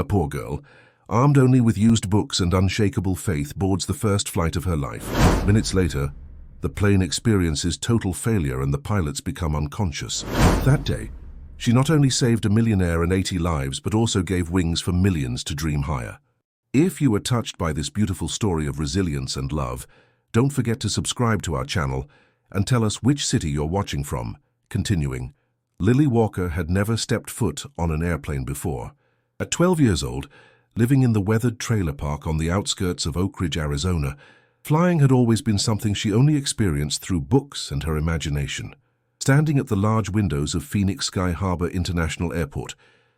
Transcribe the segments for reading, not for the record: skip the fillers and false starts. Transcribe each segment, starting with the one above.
A poor girl, armed only with used books and unshakable faith, boards the first flight of her life. Minutes later, the plane experiences total failure and the pilots become unconscious. That day, she not only saved a millionaire and 80 lives, but also gave wings for millions to dream higher. If you were touched by this beautiful story of resilience and love, don't forget to subscribe to our channel and tell us which city you're watching from. Continuing, Lily Walker had never stepped foot on an airplane before. At 12 years old, living in the weathered trailer park on the outskirts of Oak Ridge, Arizona, flying had always been something she only experienced through books and her imagination. Standing at the large windows of Phoenix Sky Harbor International Airport,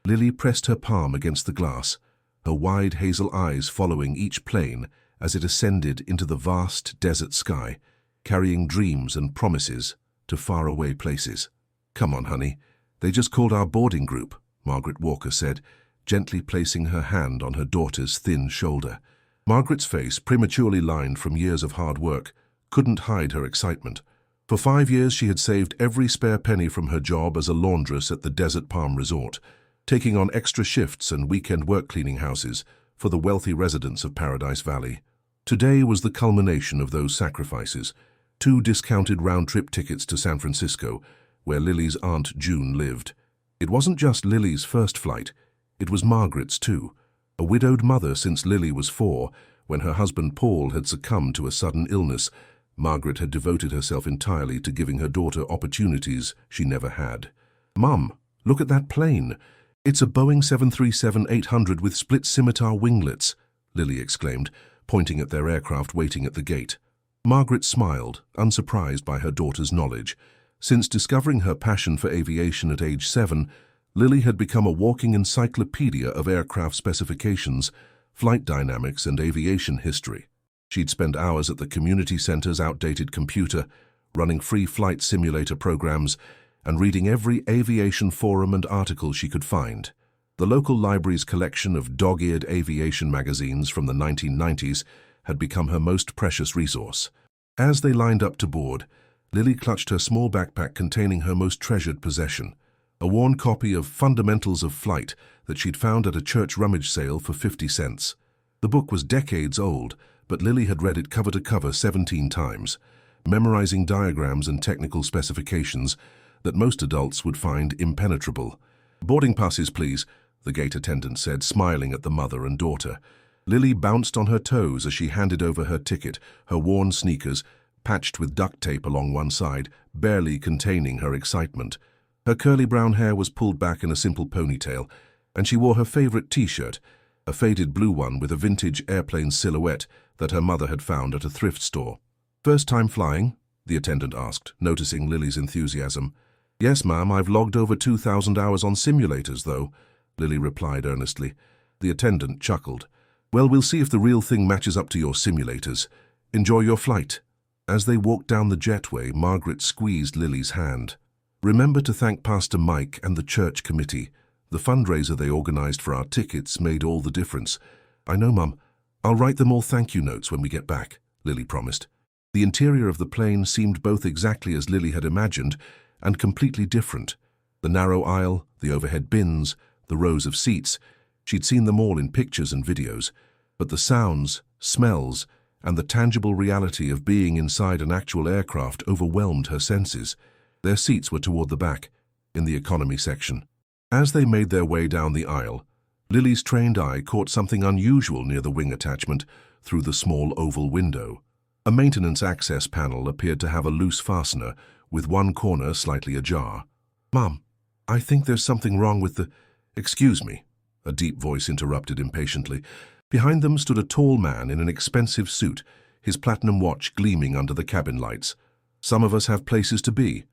Lily pressed her palm against the glass, her wide hazel eyes following each plane as it ascended into the vast desert sky, carrying dreams and promises to faraway places. "Come on, honey. They just called our boarding group," Margaret Walker said, gently placing her hand on her daughter's thin shoulder. Margaret's face, prematurely lined from years of hard work, couldn't hide her excitement. For 5 years she had saved every spare penny from her job as a laundress at the Desert Palm Resort, taking on extra shifts and weekend work cleaning houses for the wealthy residents of Paradise Valley. Today was the culmination of those sacrifices: 2 discounted round-trip tickets to San Francisco, where Lily's Aunt June lived. It wasn't just Lily's first flight, it was Margaret's too. A widowed mother since Lily was 4, when her husband Paul had succumbed to a sudden illness, Margaret had devoted herself entirely to giving her daughter opportunities she never had. "Mum, look at that plane. It's a Boeing 737-800 with split scimitar winglets," Lily exclaimed, pointing at their aircraft waiting at the gate. Margaret smiled, unsurprised by her daughter's knowledge. Since discovering her passion for aviation at age 7, Lily had become a walking encyclopedia of aircraft specifications, flight dynamics, and aviation history. She'd spend hours at the community center's outdated computer, running free flight simulator programs, and reading every aviation forum and article she could find. The local library's collection of dog-eared aviation magazines from the 1990s had become her most precious resource. As they lined up to board, Lily clutched her small backpack containing her most treasured possession, a worn copy of Fundamentals of Flight that she'd found at a church rummage sale for 50 cents. The book was decades old, but Lily had read it cover to cover 17 times, memorizing diagrams and technical specifications that most adults would find impenetrable. "Boarding passes, please," the gate attendant said, smiling at the mother and daughter. Lily bounced on her toes as she handed over her ticket, her worn sneakers, patched with duct tape along one side, barely containing her excitement. Her curly brown hair was pulled back in a simple ponytail, and she wore her favorite t-shirt, a faded blue one with a vintage airplane silhouette that her mother had found at a thrift store. "First time flying?" the attendant asked, noticing Lily's enthusiasm. "Yes, ma'am, I've logged over 2,000 hours on simulators, though," Lily replied earnestly. The attendant chuckled. "Well, we'll see if the real thing matches up to your simulators. Enjoy your flight." As they walked down the jetway, Margaret squeezed Lily's hand. "Remember to thank Pastor Mike and the church committee. The fundraiser they organized for our tickets made all the difference." "I know, Mum. I'll write them all thank you notes when we get back," Lily promised. The interior of the plane seemed both exactly as Lily had imagined and completely different. The narrow aisle, the overhead bins, the rows of seats, she'd seen them all in pictures and videos. But the sounds, smells, and the tangible reality of being inside an actual aircraft overwhelmed her senses. Their seats were toward the back, in the economy section. As they made their way down the aisle, Lily's trained eye caught something unusual near the wing attachment through the small oval window. A maintenance access panel appeared to have a loose fastener, with one corner slightly ajar. "Mom, I think there's something wrong with the—" "Excuse me," a deep voice interrupted impatiently. Behind them stood a tall man in an expensive suit, his platinum watch gleaming under the cabin lights. "Some of us have places to be."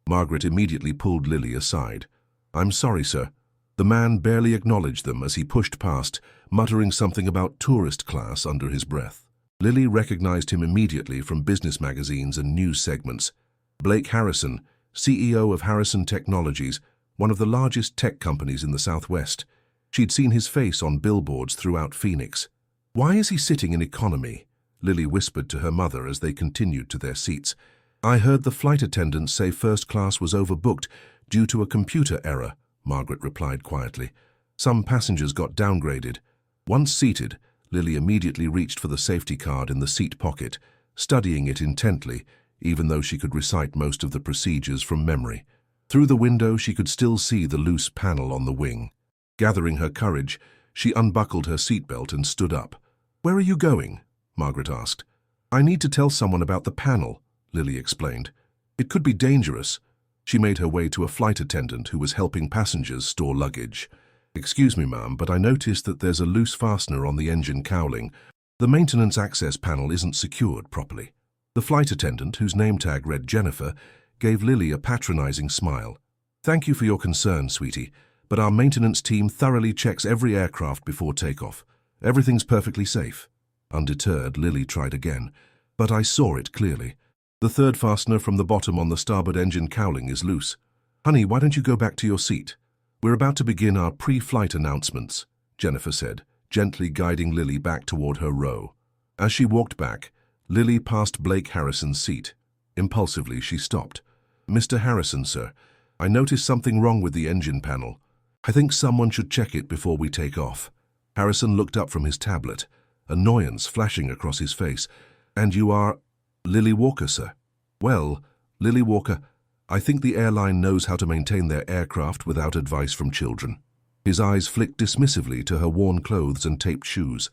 Margaret immediately pulled Lily aside. "I'm sorry, sir." The man barely acknowledged them as he pushed past, muttering something about tourist class under his breath. Lily recognized him immediately from business magazines and news segments. Blake Harrison, CEO of Harrison Technologies, one of the largest tech companies in the Southwest. She'd seen his face on billboards throughout Phoenix. "Why is he sitting in economy?" Lily whispered to her mother as they continued to their seats. "I heard the flight attendants say first class was overbooked due to a computer error," Margaret replied quietly. Some passengers got downgraded. Once seated, Lily immediately reached for the safety card in the seat pocket, studying it intently, even though she could recite most of the procedures from memory. Through the window, she could still see the loose panel on the wing. Gathering her courage, she unbuckled her seatbelt and stood up. "Where are you going?" Margaret asked. "I need to tell someone about the panel," Lily explained. "It could be dangerous." She made her way to a flight attendant who was helping passengers store luggage. "Excuse me, ma'am, but I noticed that there's a loose fastener on the engine cowling. The maintenance access panel isn't secured properly." The flight attendant, whose name tag read Jennifer, gave Lily a patronizing smile. "Thank you for your concern, sweetie, but our maintenance team thoroughly checks every aircraft before takeoff. Everything's perfectly safe." Undeterred, Lily tried again, "But I saw it clearly. The third fastener from the bottom on the starboard engine cowling is loose. Honey, why don't you go back to your seat? We're about to begin our pre-flight announcements," Jennifer said, gently guiding Lily back toward her row. As she walked back, Lily passed Blake Harrison's seat. Impulsively, she stopped. "Mr. Harrison, sir, I noticed something wrong with the engine panel. I think someone should check it before we take off." Harrison looked up from his tablet, annoyance flashing across his face. "And you are—" "Lily Walker, sir." "Well, Lily Walker, I think the airline knows how to maintain their aircraft without advice from children." His eyes flicked dismissively to her worn clothes and taped shoes,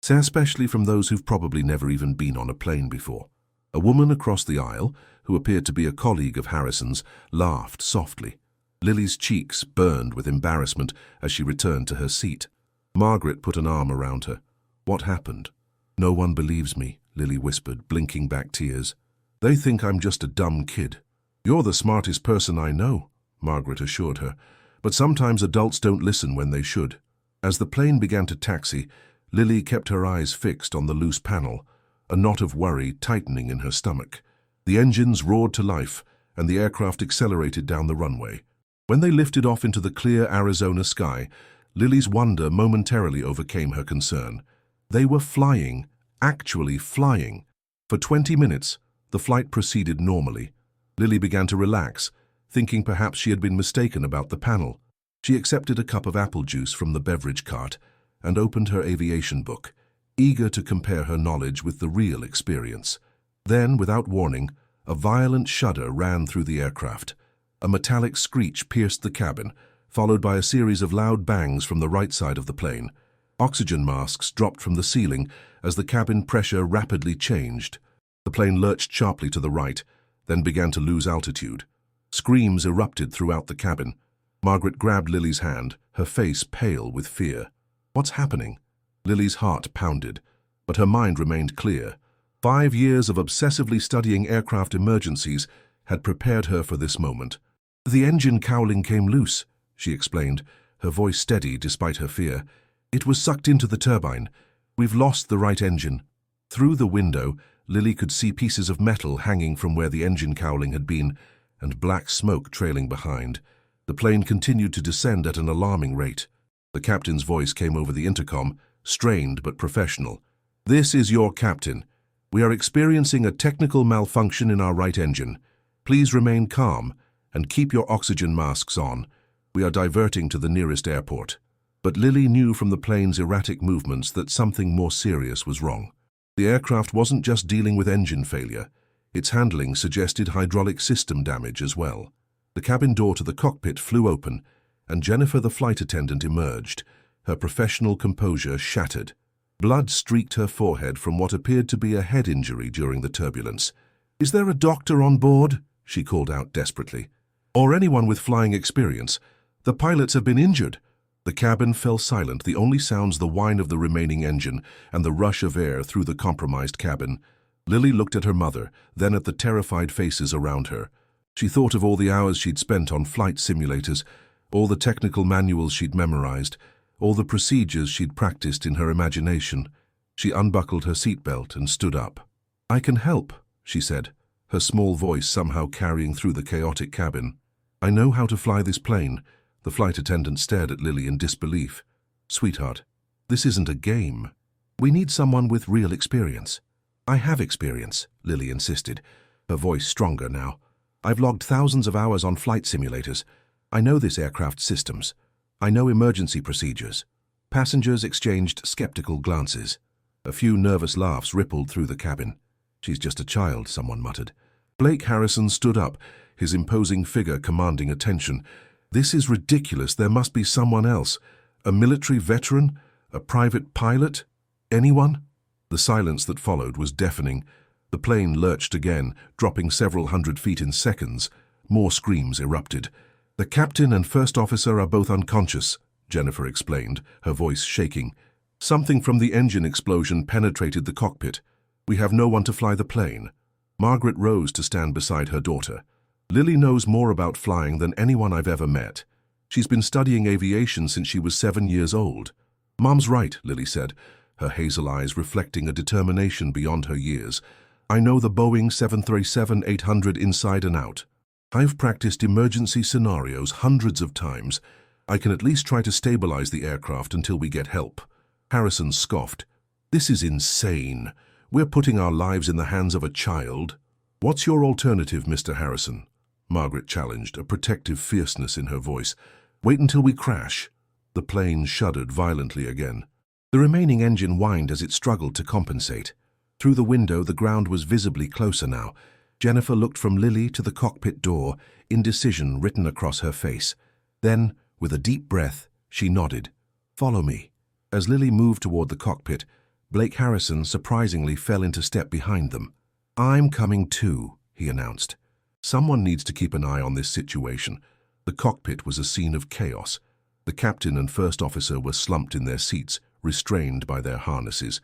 especially from those who've probably never even been on a plane before. A woman across the aisle, who appeared to be a colleague of Harrison's, laughed softly. Lily's cheeks burned with embarrassment as she returned to her seat. Margaret put an arm around her. "What happened?" "No one believes me," Lily whispered, blinking back tears. "They think I'm just a dumb kid." "You're the smartest person I know," Margaret assured her, "but sometimes adults don't listen when they should." As the plane began to taxi, Lily kept her eyes fixed on the loose panel, a knot of worry tightening in her stomach. The engines roared to life, and the aircraft accelerated down the runway. When they lifted off into the clear Arizona sky, Lily's wonder momentarily overcame her concern. They were flying, actually flying. For 20 minutes, the flight proceeded normally. Lily began to relax, thinking perhaps she had been mistaken about the panel. She accepted a cup of apple juice from the beverage cart and opened her aviation book, eager to compare her knowledge with the real experience. Then, without warning, a violent shudder ran through the aircraft. A metallic screech pierced the cabin, followed by a series of loud bangs from the right side of the plane. Oxygen masks dropped from the ceiling as the cabin pressure rapidly changed. The plane lurched sharply to the right, then began to lose altitude. Screams erupted throughout the cabin. Margaret grabbed Lily's hand, her face pale with fear. "What's happening?" Lily's heart pounded, but her mind remained clear. 5 years of obsessively studying aircraft emergencies had prepared her for this moment. "The engine cowling came loose," she explained, her voice steady despite her fear. "It was sucked into the turbine. We've lost the right engine." Through the window, Lily could see pieces of metal hanging from where the engine cowling had been, and black smoke trailing behind. The plane continued to descend at an alarming rate. The captain's voice came over the intercom, strained but professional. "This is your captain. We are experiencing a technical malfunction in our right engine. Please remain calm and keep your oxygen masks on. We are diverting to the nearest airport." But Lily knew from the plane's erratic movements that something more serious was wrong. The aircraft wasn't just dealing with engine failure. Its handling suggested hydraulic system damage as well. The cabin door to the cockpit flew open, and Jennifer, the flight attendant, emerged, her professional composure shattered. Blood streaked her forehead from what appeared to be a head injury during the turbulence. "Is there a doctor on board?" she called out desperately. "Or anyone with flying experience? The pilots have been injured." The cabin fell silent, the only sounds the whine of the remaining engine and the rush of air through the compromised cabin. Lily looked at her mother, then at the terrified faces around her. She thought of all the hours she'd spent on flight simulators, all the technical manuals she'd memorized, all the procedures she'd practiced in her imagination. She unbuckled her seatbelt and stood up. "I can help," she said, her small voice somehow carrying through the chaotic cabin. "I know how to fly this plane." The flight attendant stared at Lily in disbelief. "Sweetheart, this isn't a game. We need someone with real experience." "I have experience," Lily insisted, her voice stronger now. "I've logged thousands of hours on flight simulators. I know this aircraft's systems. I know emergency procedures. Passengers exchanged skeptical glances. A few nervous laughs rippled through the cabin. She's just a child, someone muttered. Blake Harrison stood up, his imposing figure commanding attention. This is ridiculous. There must be someone else. A military veteran? A private pilot? Anyone? The silence that followed was deafening. The plane lurched again, dropping several hundred feet in seconds. More screams erupted. The captain and first officer are both unconscious, Jennifer explained, her voice shaking. Something from the engine explosion penetrated the cockpit. We have no one to fly the plane. Margaret rose to stand beside her daughter. Lily knows more about flying than anyone I've ever met. She's been studying aviation since she was 7 years old. Mom's right, Lily said, her hazel eyes reflecting a determination beyond her years. I know the Boeing 737-800 inside and out. I've practiced emergency scenarios hundreds of times. I can at least try to stabilize the aircraft until we get help. Harrison scoffed. This is insane. We're putting our lives in the hands of a child. What's your alternative, Mr. Harrison? Margaret challenged, a protective fierceness in her voice. Wait until we crash. The plane shuddered violently again. The remaining engine whined as it struggled to compensate. Through the window, the ground was visibly closer now. Jennifer looked from Lily to the cockpit door, indecision written across her face. Then, with a deep breath, she nodded. Follow me. As Lily moved toward the cockpit, Blake Harrison surprisingly fell into step behind them. I'm coming too, he announced. Someone needs to keep an eye on this situation. The cockpit was a scene of chaos. The captain and first officer were slumped in their seats, restrained by their harnesses.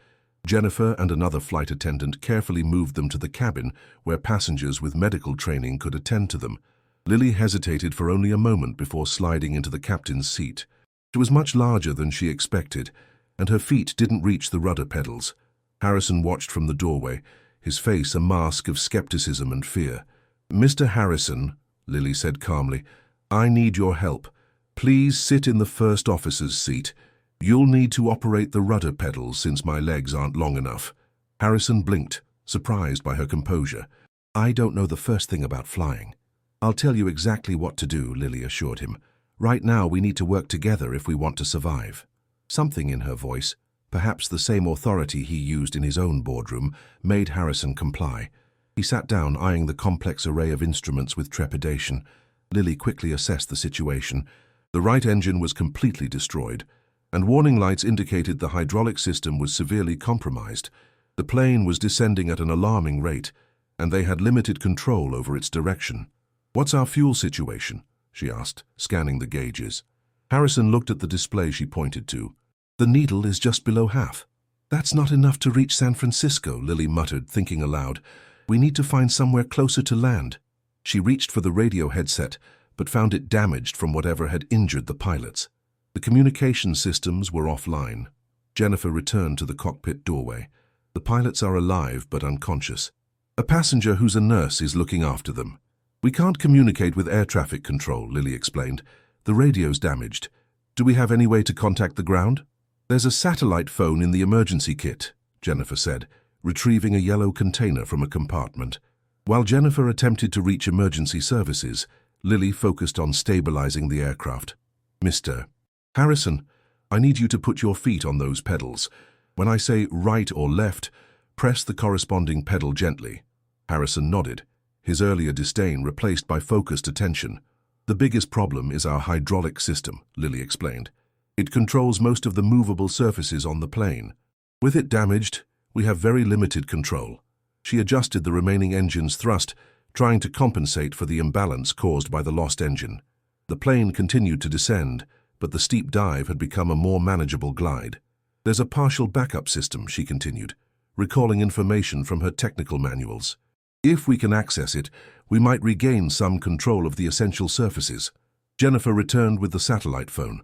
Jennifer and another flight attendant carefully moved them to the cabin where passengers with medical training could attend to them. Lily hesitated for only a moment before sliding into the captain's seat. It was much larger than she expected, and her feet didn't reach the rudder pedals. Harrison watched from the doorway, his face a mask of skepticism and fear. Mr. Harrison, Lily said calmly, I need your help. Please sit in the first officer's seat. You'll need to operate the rudder pedals since my legs aren't long enough. Harrison blinked, surprised by her composure. I don't know the first thing about flying. I'll tell you exactly what to do, Lily assured him. Right now we need to work together if we want to survive. Something in her voice, perhaps the same authority he used in his own boardroom, made Harrison comply. He sat down, eyeing the complex array of instruments with trepidation. Lily quickly assessed the situation. The right engine was completely destroyed, and warning lights indicated the hydraulic system was severely compromised. The plane was descending at an alarming rate, and they had limited control over its direction. What's our fuel situation? She asked, scanning the gauges. Harrison looked at the display she pointed to. The needle is just below half. That's not enough to reach San Francisco, Lily muttered, thinking aloud. We need to find somewhere closer to land. She reached for the radio headset, but found it damaged from whatever had injured the pilots. The communication systems were offline. Jennifer returned to the cockpit doorway. The pilots are alive but unconscious. A passenger who's a nurse is looking after them. We can't communicate with air traffic control, Lily explained. The radio's damaged. Do we have any way to contact the ground? There's a satellite phone in the emergency kit, Jennifer said, retrieving a yellow container from a compartment. While Jennifer attempted to reach emergency services, Lily focused on stabilizing the aircraft. Mr. Harrison, I need you to put your feet on those pedals. When I say right or left, press the corresponding pedal gently. Harrison nodded, his earlier disdain replaced by focused attention. The biggest problem is our hydraulic system, Lily explained. It controls most of the movable surfaces on the plane. With it damaged, we have very limited control. She adjusted the remaining engine's thrust, trying to compensate for the imbalance caused by the lost engine. The plane continued to descend, but the steep dive had become a more manageable glide. There's a partial backup system, she continued, recalling information from her technical manuals. If we can access it, we might regain some control of the essential surfaces. Jennifer returned with the satellite phone.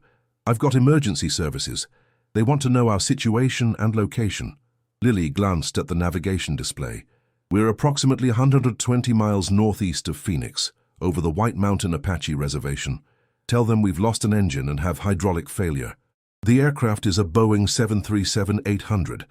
I've got emergency services. They want to know our situation and location. Lily glanced at the navigation display. We're approximately 120 miles northeast of Phoenix, over the White Mountain Apache Reservation. Tell them we've lost an engine and have hydraulic failure. The aircraft is a Boeing 737-800,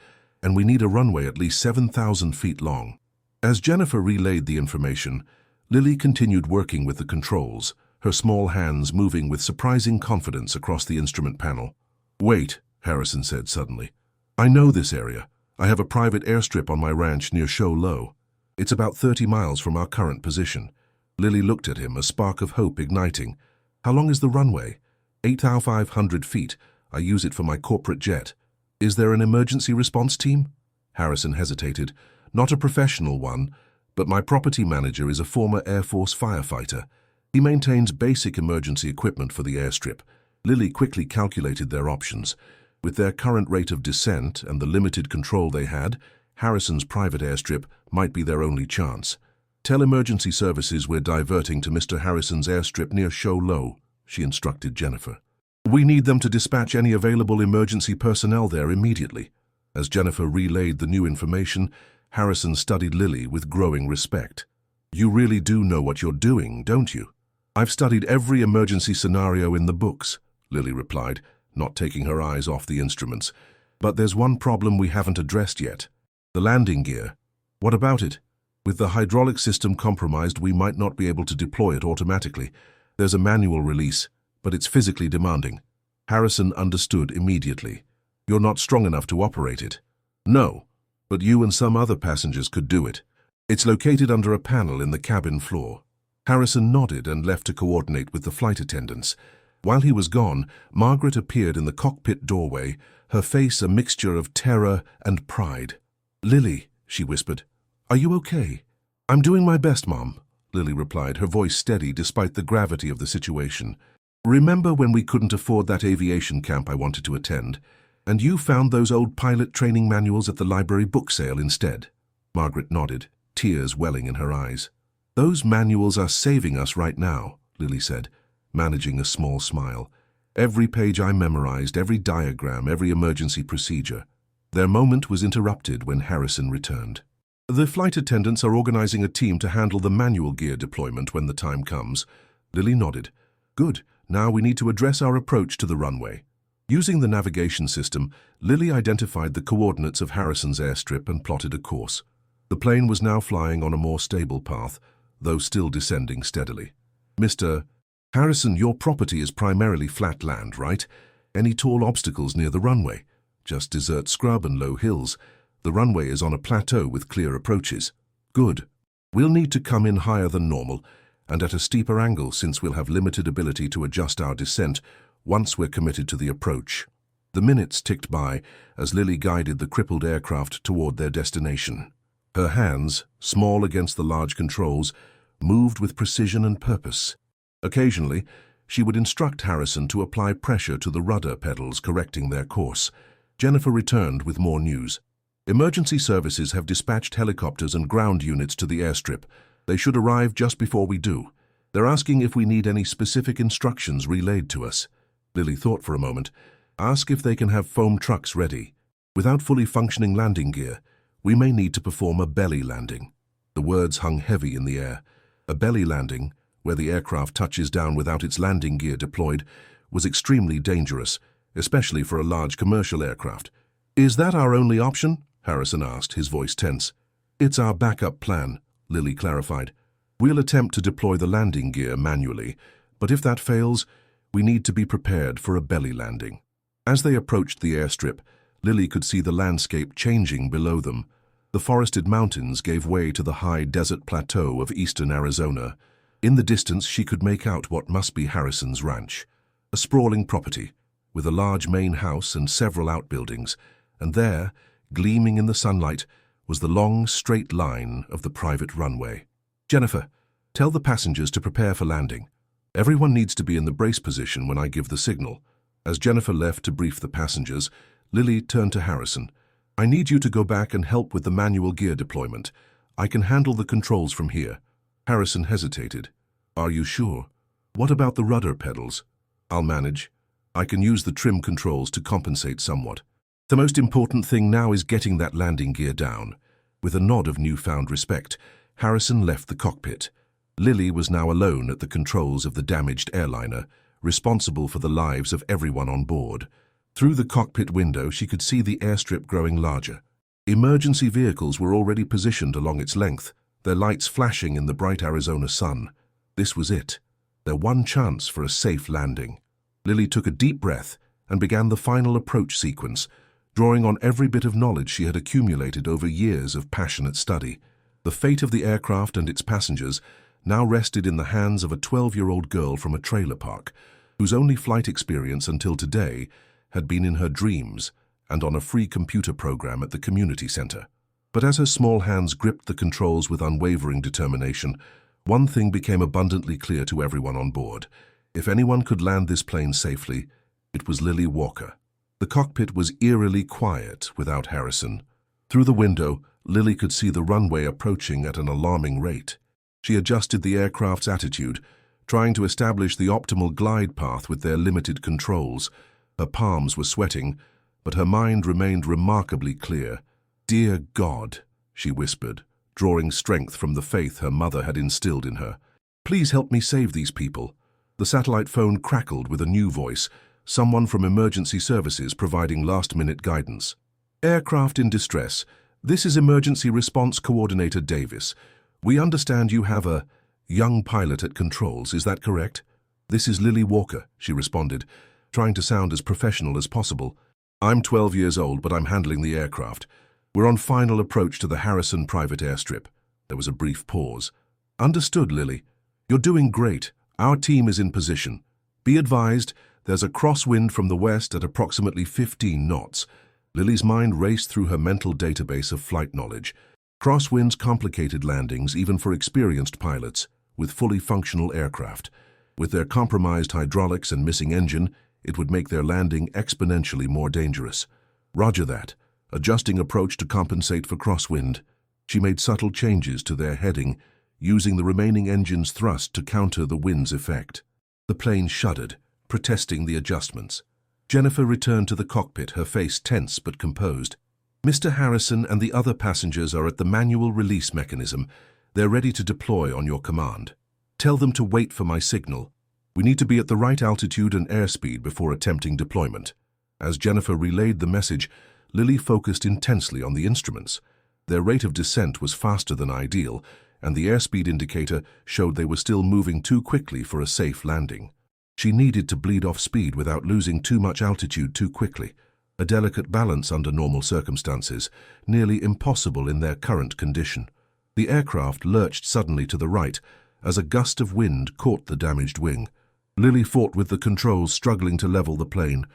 and we need a runway at least 7,000 feet long. As Jennifer relayed the information, Lily continued working with the controls, her small hands moving with surprising confidence across the instrument panel. "Wait," Harrison said suddenly. "I know this area. I have a private airstrip on my ranch near Show Low. It's about 30 miles from our current position." Lily looked at him, a spark of hope igniting. "How long is the runway?" 8,500 feet. I use it for my corporate jet." "Is there an emergency response team?" Harrison hesitated. "Not a professional one, but my property manager is a former Air Force firefighter. He maintains basic emergency equipment for the airstrip." Lily quickly calculated their options. With their current rate of descent and the limited control they had, Harrison's private airstrip might be their only chance. "Tell emergency services we're diverting to Mr. Harrison's airstrip near Show Low," she instructed Jennifer. "We need them to dispatch any available emergency personnel there immediately." As Jennifer relayed the new information, Harrison studied Lily with growing respect. "You really do know what you're doing, don't you?" "I've studied every emergency scenario in the books," Lily replied, not taking her eyes off the instruments. "But there's one problem we haven't addressed yet. The landing gear. What about it? With the hydraulic system compromised, we might not be able to deploy it automatically. There's a manual release, but it's physically demanding." Harrison understood immediately. "You're not strong enough to operate it." "No, but you and some other passengers could do it. It's located under a panel in the cabin floor." Harrison nodded and left to coordinate with the flight attendants. While he was gone, Margaret appeared in the cockpit doorway, her face a mixture of terror and pride. "Lily," she whispered, "are you okay?" "I'm doing my best, Mom," Lily replied, her voice steady despite the gravity of the situation. "Remember when we couldn't afford that aviation camp I wanted to attend, and you found those old pilot training manuals at the library book sale instead?" Margaret nodded, tears welling in her eyes. "Those manuals are saving us right now," Lily said, managing a small smile. "Every page I memorized, every diagram, every emergency procedure." Their moment was interrupted when Harrison returned. "The flight attendants are organizing a team to handle the manual gear deployment when the time comes." Lily nodded. "Good. Now we need to address our approach to the runway." Using the navigation system, Lily identified the coordinates of Harrison's airstrip and plotted a course. The plane was now flying on a more stable path, though still descending steadily. "Mr. Harrison, your property is primarily flat land, right? Any tall obstacles near the runway?" "Just desert scrub and low hills. The runway is on a plateau with clear approaches." "Good. We'll need to come in higher than normal, and at a steeper angle since we'll have limited ability to adjust our descent once we're committed to the approach." The minutes ticked by as Lily guided the crippled aircraft toward their destination. Her hands, small against the large controls, moved with precision and purpose. Occasionally, she would instruct Harrison to apply pressure to the rudder pedals, correcting their course. Jennifer returned with more news. "Emergency services have dispatched helicopters and ground units to the airstrip. They should arrive just before we do. They're asking if we need any specific instructions relayed to us." Lily thought for a moment. "Ask if they can have foam trucks ready. Without fully functioning landing gear, we may need to perform a belly landing." The words hung heavy in the air. A belly landing, where the aircraft touches down without its landing gear deployed, was extremely dangerous, especially for a large commercial aircraft. "Is that our only option?" Harrison asked, his voice tense. "It's our backup plan," Lily clarified. "We'll attempt to deploy the landing gear manually, but if that fails, we need to be prepared for a belly landing." As they approached the airstrip, Lily could see the landscape changing below them. The forested mountains gave way to the high desert plateau of eastern Arizona. In the distance, she could make out what must be Harrison's ranch, a sprawling property, with a large main house and several outbuildings, and there, gleaming in the sunlight, was the long, straight line of the private runway. "Jennifer, tell the passengers to prepare for landing. Everyone needs to be in the brace position when I give the signal." As Jennifer left to brief the passengers, Lily turned to Harrison. "I need you to go back and help with the manual gear deployment. I can handle the controls from here." Harrison hesitated. "Are you sure? What about the rudder pedals?" "I'll manage. I can use the trim controls to compensate somewhat. The most important thing now is getting that landing gear down." With a nod of newfound respect, Harrison left the cockpit. Lily was now alone at the controls of the damaged airliner, responsible for the lives of everyone on board. Through the cockpit window, she could see the airstrip growing larger. Emergency vehicles were already positioned along its length, their lights flashing in the bright Arizona sun. This was it. their one chance for a safe landing. Lily took a deep breath and began the final approach sequence, drawing on every bit of knowledge she had accumulated over years of passionate study. The fate of the aircraft and its passengers now rested in the hands of a 12-year-old girl from a trailer park, whose only flight experience until today had been in her dreams and on a free computer program at the community center. But as her small hands gripped the controls with unwavering determination, one thing became abundantly clear to everyone on board. If anyone could land this plane safely, it was Lily Walker. The cockpit was eerily quiet without Harrison. Through the window, Lily could see the runway approaching at an alarming rate. She adjusted the aircraft's attitude, trying to establish the optimal glide path with their limited controls. Her palms were sweating, but her mind remained remarkably clear. "Dear God," she whispered, drawing strength from the faith her mother had instilled in her. "Please help me save these people." The satellite phone crackled with a new voice, someone from emergency services providing last-minute guidance. "Aircraft in distress. This is Emergency Response Coordinator Davis. We understand you have a young pilot at controls, is that correct?" "This is Lily Walker," she responded, trying to sound as professional as possible. "I'm 12 years old, but I'm handling the aircraft. We're on final approach to the Harrison private airstrip." There was a brief pause. "Understood, Lily. You're doing great. Our team is in position. Be advised, there's a crosswind from the west at approximately 15 knots. Lily's mind raced through her mental database of flight knowledge. Crosswinds complicated landings even for experienced pilots with fully functional aircraft. With their compromised hydraulics and missing engine, it would make their landing exponentially more dangerous. Roger that. Adjusting approach to compensate for crosswind. She made subtle changes to their heading, using the remaining engine's thrust to counter the wind's effect. The plane shuddered, protesting the adjustments. Jennifer returned to the cockpit, her face tense but composed. "Mr. Harrison and the other passengers are at the manual release mechanism. They're ready to deploy on your command. Tell them to wait for my signal. We need to be at the right altitude and airspeed before attempting deployment." As Jennifer relayed the message, Lily focused intensely on the instruments. Their rate of descent was faster than ideal, and the airspeed indicator showed they were still moving too quickly for a safe landing. She needed to bleed off speed without losing too much altitude too quickly, a delicate balance under normal circumstances, nearly impossible in their current condition. The aircraft lurched suddenly to the right as a gust of wind caught the damaged wing. Lily fought with the controls, struggling to level the plane.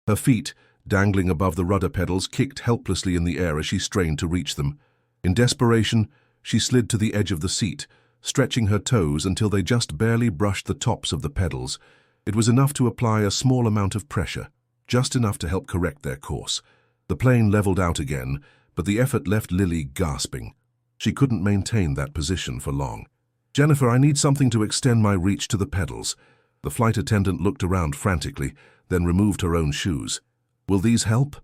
Her feet, dangling above the rudder pedals, kicked helplessly in the air as she strained to reach them. In desperation, she slid to the edge of the seat, stretching her toes until they just barely brushed the tops of the pedals. It was enough to apply a small amount of pressure, just enough to help correct their course. The plane leveled out again, but the effort left Lily gasping. She couldn't maintain that position for long. "Jennifer, I need something to extend my reach to the pedals." The flight attendant looked around frantically, then removed her own shoes. "Will these help?"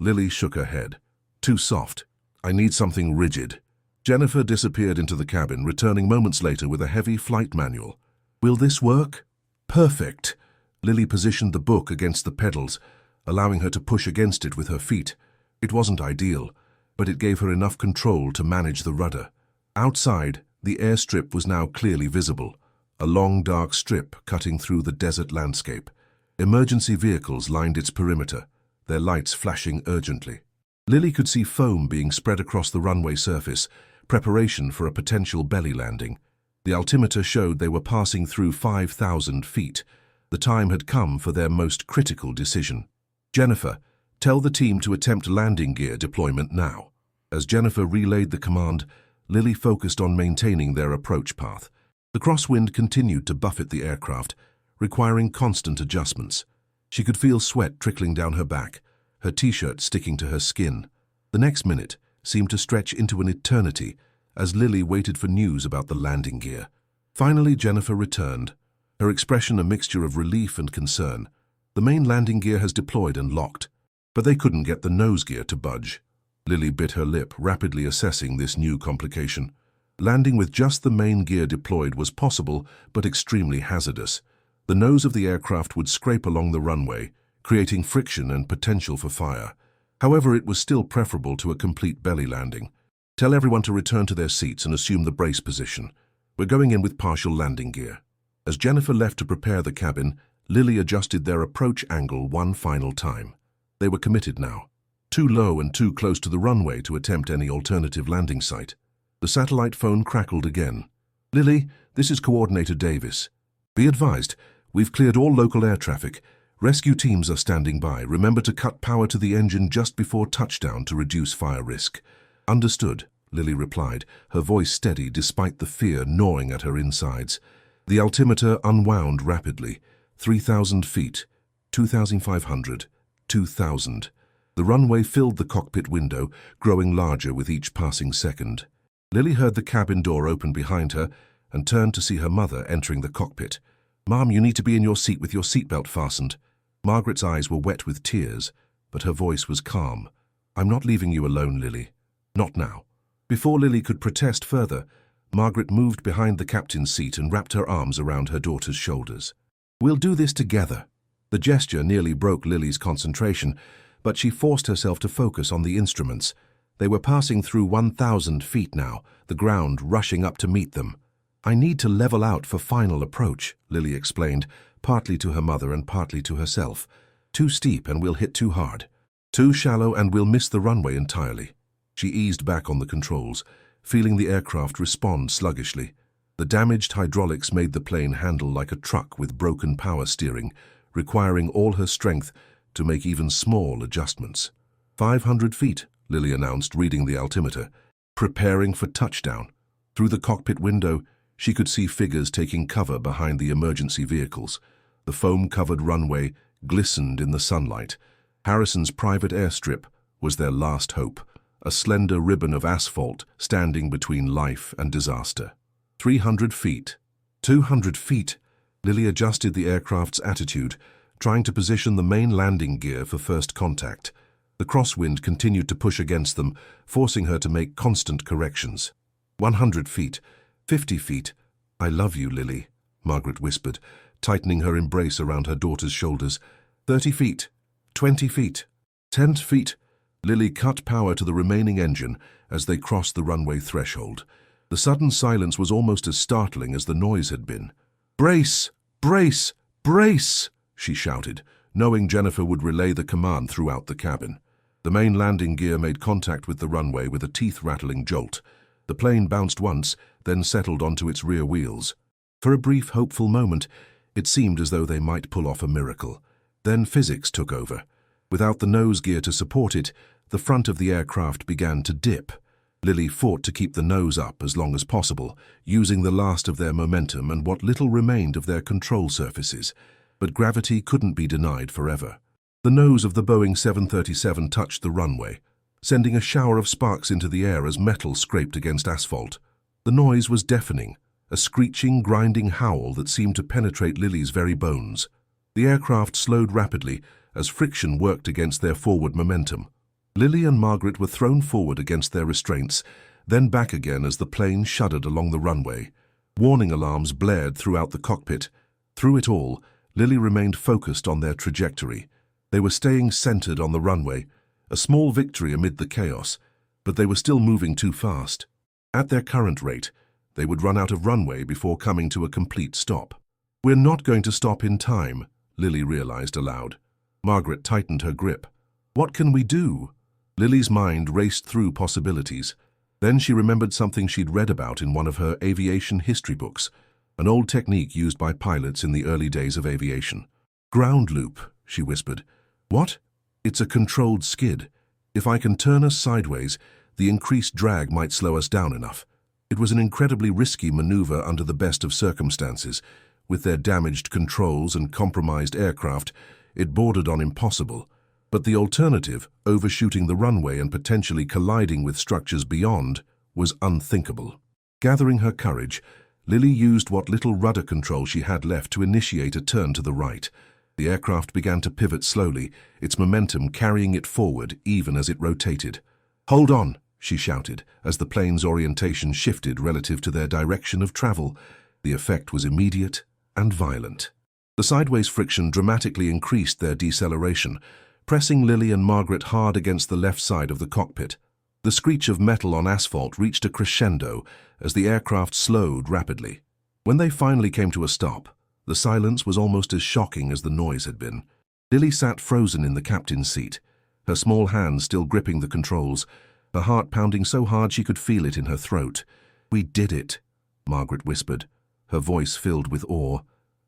Lily shook her head. "Too soft. I need something rigid." Jennifer disappeared into the cabin, returning moments later with a heavy flight manual. "Will this work?" "Perfect." Lily positioned the book against the pedals, allowing her to push against it with her feet. It wasn't ideal, but it gave her enough control to manage the rudder. Outside, the airstrip was now clearly visible, a long dark strip cutting through the desert landscape. Emergency vehicles lined its perimeter, their lights flashing urgently. Lily could see foam being spread across the runway surface, preparation for a potential belly landing. The altimeter showed they were passing through 5,000 feet. The time had come for their most critical decision. "Jennifer, tell the team to attempt landing gear deployment now." As Jennifer relayed the command, Lily focused on maintaining their approach path. The crosswind continued to buffet the aircraft, requiring constant adjustments. She could feel sweat trickling down her back, her t-shirt sticking to her skin. The next minute seemed to stretch into an eternity as Lily waited for news about the landing gear. Finally, Jennifer returned, her expression a mixture of relief and concern. "The main landing gear has deployed and locked, but they couldn't get the nose gear to budge." Lily bit her lip, rapidly assessing this new complication. Landing with just the main gear deployed was possible, but extremely hazardous. The nose of the aircraft would scrape along the runway, creating friction and potential for fire. However, it was still preferable to a complete belly landing. "Tell everyone to return to their seats and assume the brace position. We're going in with partial landing gear." As Jennifer left to prepare the cabin, Lily adjusted their approach angle one final time. They were committed now, too low and too close to the runway to attempt any alternative landing site. The satellite phone crackled again. "Lily, this is Coordinator Davis. Be advised, we've cleared all local air traffic. Rescue teams are standing by. Remember to cut power to the engine just before touchdown to reduce fire risk." "Understood," Lily replied, her voice steady despite the fear gnawing at her insides. The altimeter unwound rapidly. 3,000 feet, 2,500, 2,000. The runway filled the cockpit window, growing larger with each passing second. Lily heard the cabin door open behind her and turned to see her mother entering the cockpit. "Mom, you need to be in your seat with your seatbelt fastened." Margaret's eyes were wet with tears, but her voice was calm. "I'm not leaving you alone, Lily. Not now." Before Lily could protest further, Margaret moved behind the captain's seat and wrapped her arms around her daughter's shoulders. "We'll do this together." The gesture nearly broke Lily's concentration, but she forced herself to focus on the instruments. They were passing through 1,000 feet now, the ground rushing up to meet them. "I need to level out for final approach," Lily explained, partly to her mother and partly to herself. "Too steep and we'll hit too hard. Too shallow and we'll miss the runway entirely." She eased back on the controls, feeling the aircraft respond sluggishly. The damaged hydraulics made the plane handle like a truck with broken power steering, requiring all her strength to make even small adjustments. 500 feet, Lily announced, reading the altimeter, preparing for touchdown. Through the cockpit window, she could see figures taking cover behind the emergency vehicles. The foam-covered runway glistened in the sunlight. Harrison's private airstrip was their last hope, a slender ribbon of asphalt standing between life and disaster. 300 feet. 200 feet. Lily adjusted the aircraft's attitude, trying to position the main landing gear for first contact. The crosswind continued to push against them, forcing her to make constant corrections. 100 feet. 50 feet. "I love you, Lily," Margaret whispered, tightening her embrace around her daughter's shoulders. 30 feet. 20 feet. 10 feet. Lily cut power to the remaining engine as they crossed the runway threshold. The sudden silence was almost as startling as the noise had been. "Brace! Brace! Brace!" she shouted, knowing Jennifer would relay the command throughout the cabin. The main landing gear made contact with the runway with a teeth-rattling jolt. The plane bounced once, then settled onto its rear wheels. For a brief, hopeful moment, it seemed as though they might pull off a miracle. Then physics took over. Without the nose gear to support it, the front of the aircraft began to dip. Lily fought to keep the nose up as long as possible, using the last of their momentum and what little remained of their control surfaces. But gravity couldn't be denied forever. The nose of the Boeing 737 touched the runway, sending a shower of sparks into the air as metal scraped against asphalt. The noise was deafening, a screeching, grinding howl that seemed to penetrate Lily's very bones. The aircraft slowed rapidly as friction worked against their forward momentum. Lily and Margaret were thrown forward against their restraints, then back again as the plane shuddered along the runway. Warning alarms blared throughout the cockpit. Through it all, Lily remained focused on their trajectory. They were staying centered on the runway, a small victory amid the chaos, but they were still moving too fast. At their current rate, they would run out of runway before coming to a complete stop. "We're not going to stop in time," Lily realized aloud. Margaret tightened her grip. "What can we do?" Lily's mind raced through possibilities. Then she remembered something she'd read about in one of her aviation history books, an old technique used by pilots in the early days of aviation. "Ground loop," she whispered. "What?" "It's a controlled skid. If I can turn us sideways, the increased drag might slow us down enough." It was an incredibly risky maneuver under the best of circumstances. With their damaged controls and compromised aircraft, it bordered on impossible. But the alternative, overshooting the runway and potentially colliding with structures beyond, was unthinkable. Gathering her courage, Lily used what little rudder control she had left to initiate a turn to the right. The aircraft began to pivot slowly, its momentum carrying it forward even as it rotated. "Hold on," she shouted, as the plane's orientation shifted relative to their direction of travel. The effect was immediate and violent. The sideways friction dramatically increased their deceleration, pressing Lily and Margaret hard against the left side of the cockpit. The screech of metal on asphalt reached a crescendo as the aircraft slowed rapidly. When they finally came to a stop, the silence was almost as shocking as the noise had been. Lily sat frozen in the captain's seat, her small hands still gripping the controls, her heart pounding so hard she could feel it in her throat. "We did it," Margaret whispered, her voice filled with awe.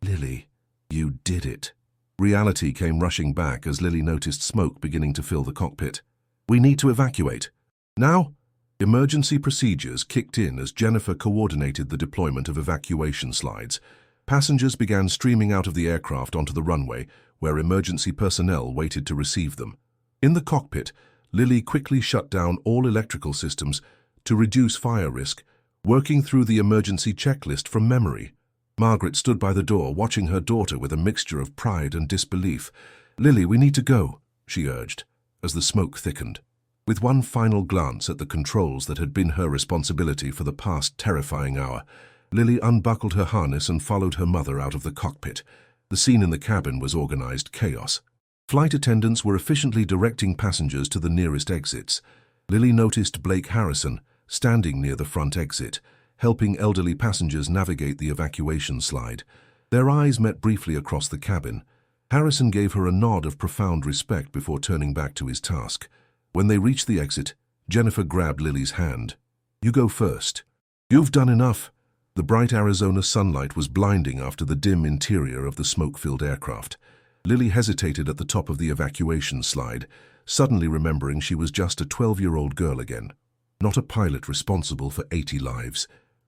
"Lily, you did it." Reality came rushing back as Lily noticed smoke beginning to fill the cockpit. "We need to evacuate." "Now?" Emergency procedures kicked in as Jennifer coordinated the deployment of evacuation slides. Passengers began streaming out of the aircraft onto the runway, where emergency personnel waited to receive them. In the cockpit, Lily quickly shut down all electrical systems to reduce fire risk, working through the emergency checklist from memory. Margaret stood by the door, watching her daughter with a mixture of pride and disbelief. "Lily, we need to go," she urged, as the smoke thickened. With one final glance at the controls that had been her responsibility for the past terrifying hour, Lily unbuckled her harness and followed her mother out of the cockpit. The scene in the cabin was organized chaos. Flight attendants were efficiently directing passengers to the nearest exits. Lily noticed Blake Harrison standing near the front exit, helping elderly passengers navigate the evacuation slide. Their eyes met briefly across the cabin. Harrison gave her a nod of profound respect before turning back to his task. When they reached the exit, Jennifer grabbed Lily's hand. "You go first." "You've done enough." The bright Arizona sunlight was blinding after the dim interior of the smoke-filled aircraft. Lily hesitated at the top of the evacuation slide, suddenly remembering she was just a 12-year-old girl again, not a pilot responsible for 80 lives.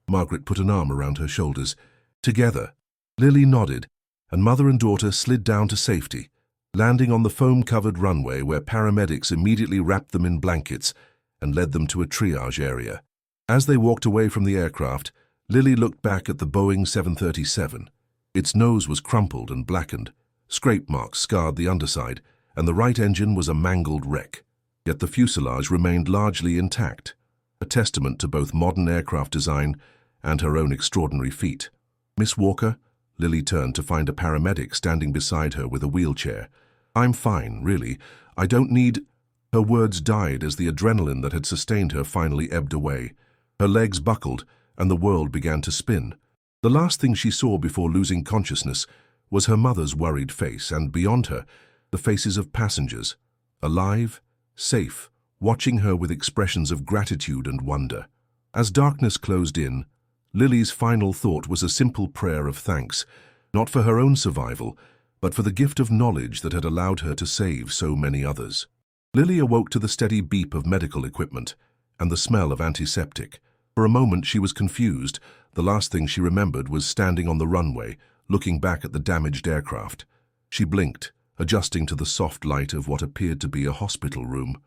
Margaret put an arm around her shoulders. "Together." Lily nodded, and mother and daughter slid down to safety, landing on the foam-covered runway where paramedics immediately wrapped them in blankets and led them to a triage area. As they walked away from the aircraft, Lily looked back at the Boeing 737. Its nose was crumpled and blackened. Scrape marks scarred the underside, and the right engine was a mangled wreck. Yet the fuselage remained largely intact, a testament to both modern aircraft design and her own extraordinary feat. "Miss Walker?" Lily turned to find a paramedic standing beside her with a wheelchair. "I'm fine, really. I don't need—" Her words died as the adrenaline that had sustained her finally ebbed away. Her legs buckled, and the world began to spin. The last thing she saw before losing consciousness was her mother's worried face, and beyond her, the faces of passengers, alive, safe, watching her with expressions of gratitude and wonder. As darkness closed in, Lily's final thought was a simple prayer of thanks, not for her own survival, but for the gift of knowledge that had allowed her to save so many others. Lily awoke to the steady beep of medical equipment and the smell of antiseptic. For a moment she was confused. The last thing she remembered was standing on the runway, looking back at the damaged aircraft. She blinked, adjusting to the soft light of what appeared to be a hospital room.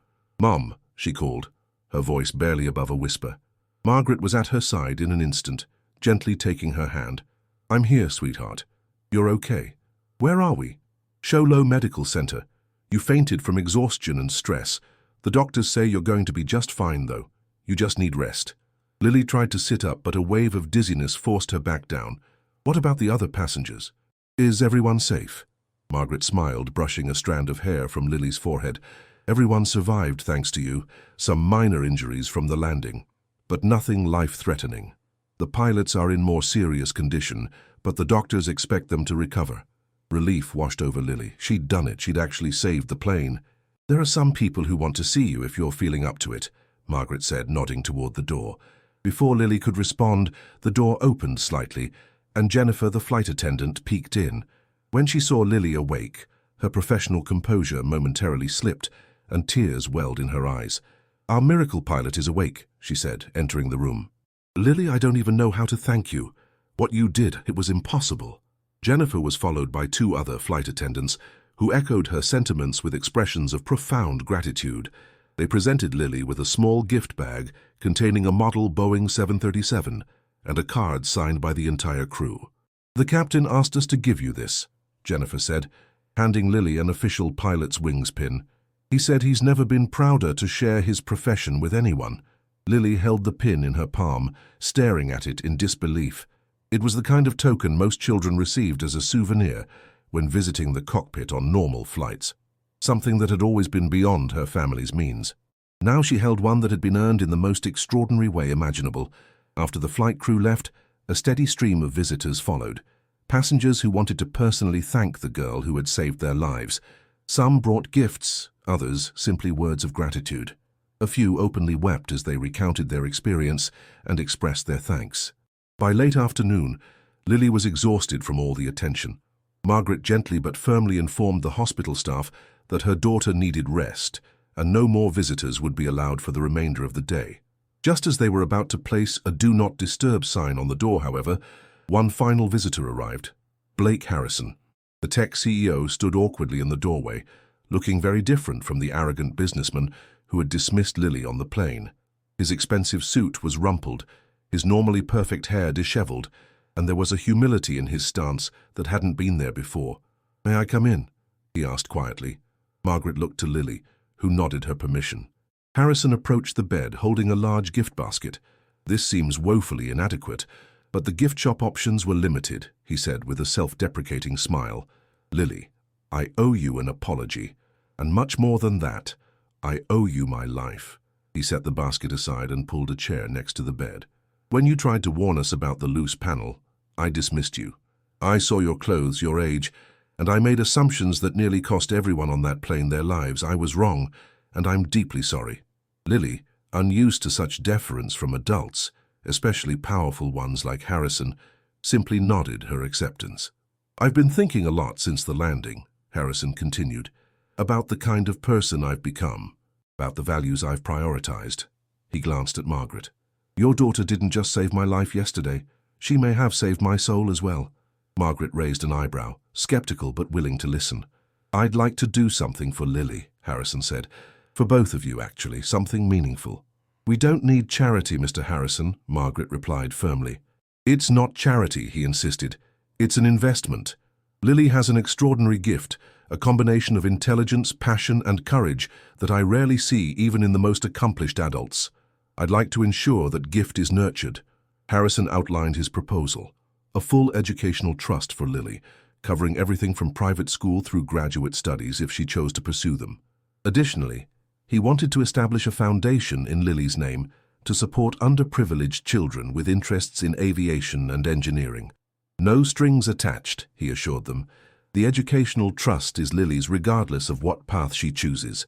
"Mom," she called, her voice barely above a whisper. Margaret was at her side in an instant, gently taking her hand. "I'm here, sweetheart. You're okay." "Where are we?" "Sholo Medical Center. You fainted from exhaustion and stress. The doctors say you're going to be just fine, though. You just need rest." Lily tried to sit up, but a wave of dizziness forced her back down. "What about the other passengers? Is everyone safe?" Margaret smiled, brushing a strand of hair from Lily's forehead. "Everyone survived, thanks to you. Some minor injuries from the landing, but nothing life-threatening. The pilots are in more serious condition, but the doctors expect them to recover." Relief washed over Lily. She'd done it. She'd actually saved the plane. "There are some people who want to see you if you're feeling up to it," Margaret said, nodding toward the door. Before Lily could respond, the door opened slightly, and Jennifer, the flight attendant, peeked in. When she saw Lily awake, her professional composure momentarily slipped, and tears welled in her eyes. "Our miracle pilot is awake," she said, entering the room. "Lily, I don't even know how to thank you. What you did, it was impossible." Jennifer was followed by 2 other flight attendants, who echoed her sentiments with expressions of profound gratitude. They presented Lily with a small gift bag containing a model Boeing 737 and a card signed by the entire crew. "The captain asked us to give you this," Jennifer said, handing Lily an official pilot's wings pin. "He said he's never been prouder to share his profession with anyone." Lily held the pin in her palm, staring at it in disbelief. It was the kind of token most children received as a souvenir when visiting the cockpit on normal flights, something that had always been beyond her family's means. Now she held one that had been earned in the most extraordinary way imaginable. After the flight crew left, A steady stream of visitors followed, passengers who wanted to personally thank the girl who had saved their lives. Some brought gifts, others simply words of gratitude. A few openly wept as they recounted their experience and expressed their thanks. By late afternoon, Lily was exhausted from all the attention. Margaret gently but firmly informed the hospital staff that her daughter needed rest, and no more visitors would be allowed for the remainder of the day. Just as they were about to place a "Do Not Disturb" sign on the door, however, one final visitor arrived, Blake Harrison. The tech CEO stood awkwardly in the doorway, looking very different from the arrogant businessman who had dismissed Lily on the plane. His expensive suit was rumpled, his normally perfect hair disheveled, and there was a humility in his stance that hadn't been there before. "May I come in?" he asked quietly. Margaret looked to Lily, who nodded her permission. Harrison approached the bed, holding a large gift basket. "This seems woefully inadequate, but the gift shop options were limited," he said with a self-deprecating smile. "Lily, I owe you an apology, and much more than that, I owe you my life." He set the basket aside and pulled a chair next to the bed. "When you tried to warn us about the loose panel, I dismissed you. I saw your clothes, your age, and I made assumptions that nearly cost everyone on that plane their lives. I was wrong, and I'm deeply sorry." Lily, unused to such deference from adults, especially powerful ones like Harrison, simply nodded her acceptance. "I've been thinking a lot since the landing," Harrison continued, "about the kind of person I've become, about the values I've prioritized." He glanced at Margaret. "Your daughter didn't just save my life yesterday. She may have saved my soul as well." Margaret raised an eyebrow, skeptical but willing to listen. "I'd like to do something for Lily," Harrison said. "For both of you, actually, something meaningful." "We don't need charity, Mr. Harrison," Margaret replied firmly. "It's not charity," he insisted. "It's an investment. Lily has an extraordinary gift, a combination of intelligence, passion, and courage that I rarely see even in the most accomplished adults. I'd like to ensure that gift is nurtured." Harrison outlined his proposal: a full educational trust for Lily, covering everything from private school through graduate studies if she chose to pursue them. Additionally, he wanted to establish a foundation in Lily's name to support underprivileged children with interests in aviation and engineering. "No strings attached," he assured them. "The educational trust is Lily's regardless of what path she chooses,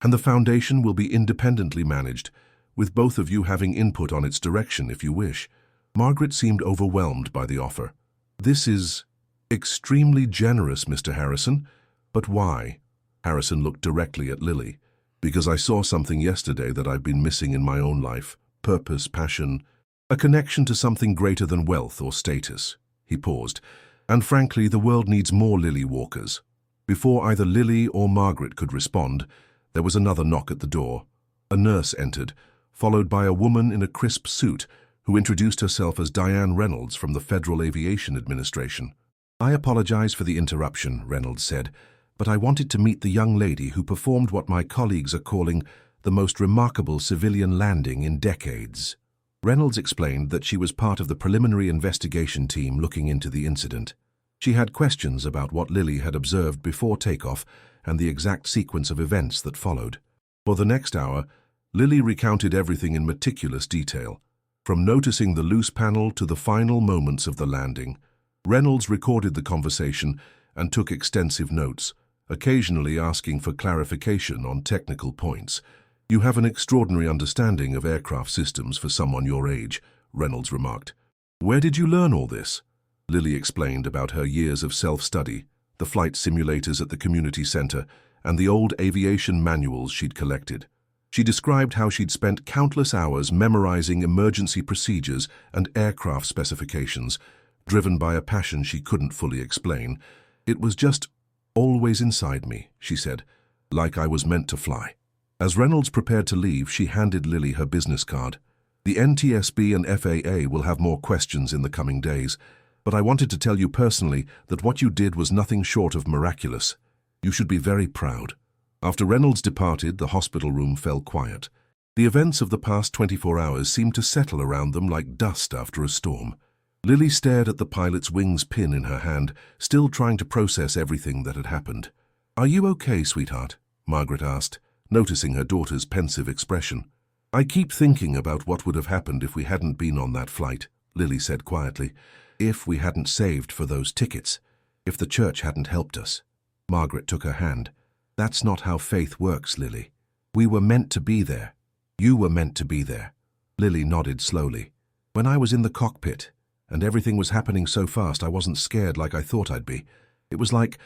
and the foundation will be independently managed, with both of you having input on its direction if you wish." Margaret seemed overwhelmed by the offer. "This is extremely generous, Mr. Harrison. But why?" Harrison looked directly at Lily. "Because I saw something yesterday that I've been missing in my own life. Purpose, passion, a connection to something greater than wealth or status." He paused. "And frankly, the world needs more Lily Walkers." Before either Lily or Margaret could respond, there was another knock at the door. A nurse entered, followed by a woman in a crisp suit who introduced herself as Diane Reynolds from the Federal Aviation Administration. "I apologize for the interruption," Reynolds said, "but I wanted to meet the young lady who performed what my colleagues are calling the most remarkable civilian landing in decades." Reynolds explained that she was part of the preliminary investigation team looking into the incident. She had questions about what Lily had observed before takeoff and the exact sequence of events that followed. For the next hour, Lily recounted everything in meticulous detail, from noticing the loose panel to the final moments of the landing. Reynolds recorded the conversation and took extensive notes, occasionally asking for clarification on technical points. "You have an extraordinary understanding of aircraft systems for someone your age," Reynolds remarked. "Where did you learn all this?" Lily explained about her years of self-study, the flight simulators at the community center, and the old aviation manuals she'd collected. She described how she'd spent countless hours memorizing emergency procedures and aircraft specifications, driven by a passion she couldn't fully explain. "It was just always inside me," she said, "like I was meant to fly." As Reynolds prepared to leave, she handed Lily her business card. "The NTSB and FAA will have more questions in the coming days, but I wanted to tell you personally that what you did was nothing short of miraculous. You should be very proud." After Reynolds departed, the hospital room fell quiet. The events of the past 24 hours seemed to settle around them like dust after a storm. Lily stared at the pilot's wings pin in her hand, still trying to process everything that had happened. "Are you okay, sweetheart?" Margaret asked, noticing her daughter's pensive expression. "I keep thinking about what would have happened if we hadn't been on that flight," Lily said quietly. If we hadn't saved for those tickets, if the church hadn't helped us. Margaret took her hand. That's not how faith works, Lily. We were meant to be there. You were meant to be there. Lily nodded slowly. When I was in the cockpit, and everything was happening so fast I wasn't scared like I thought I'd be. It was like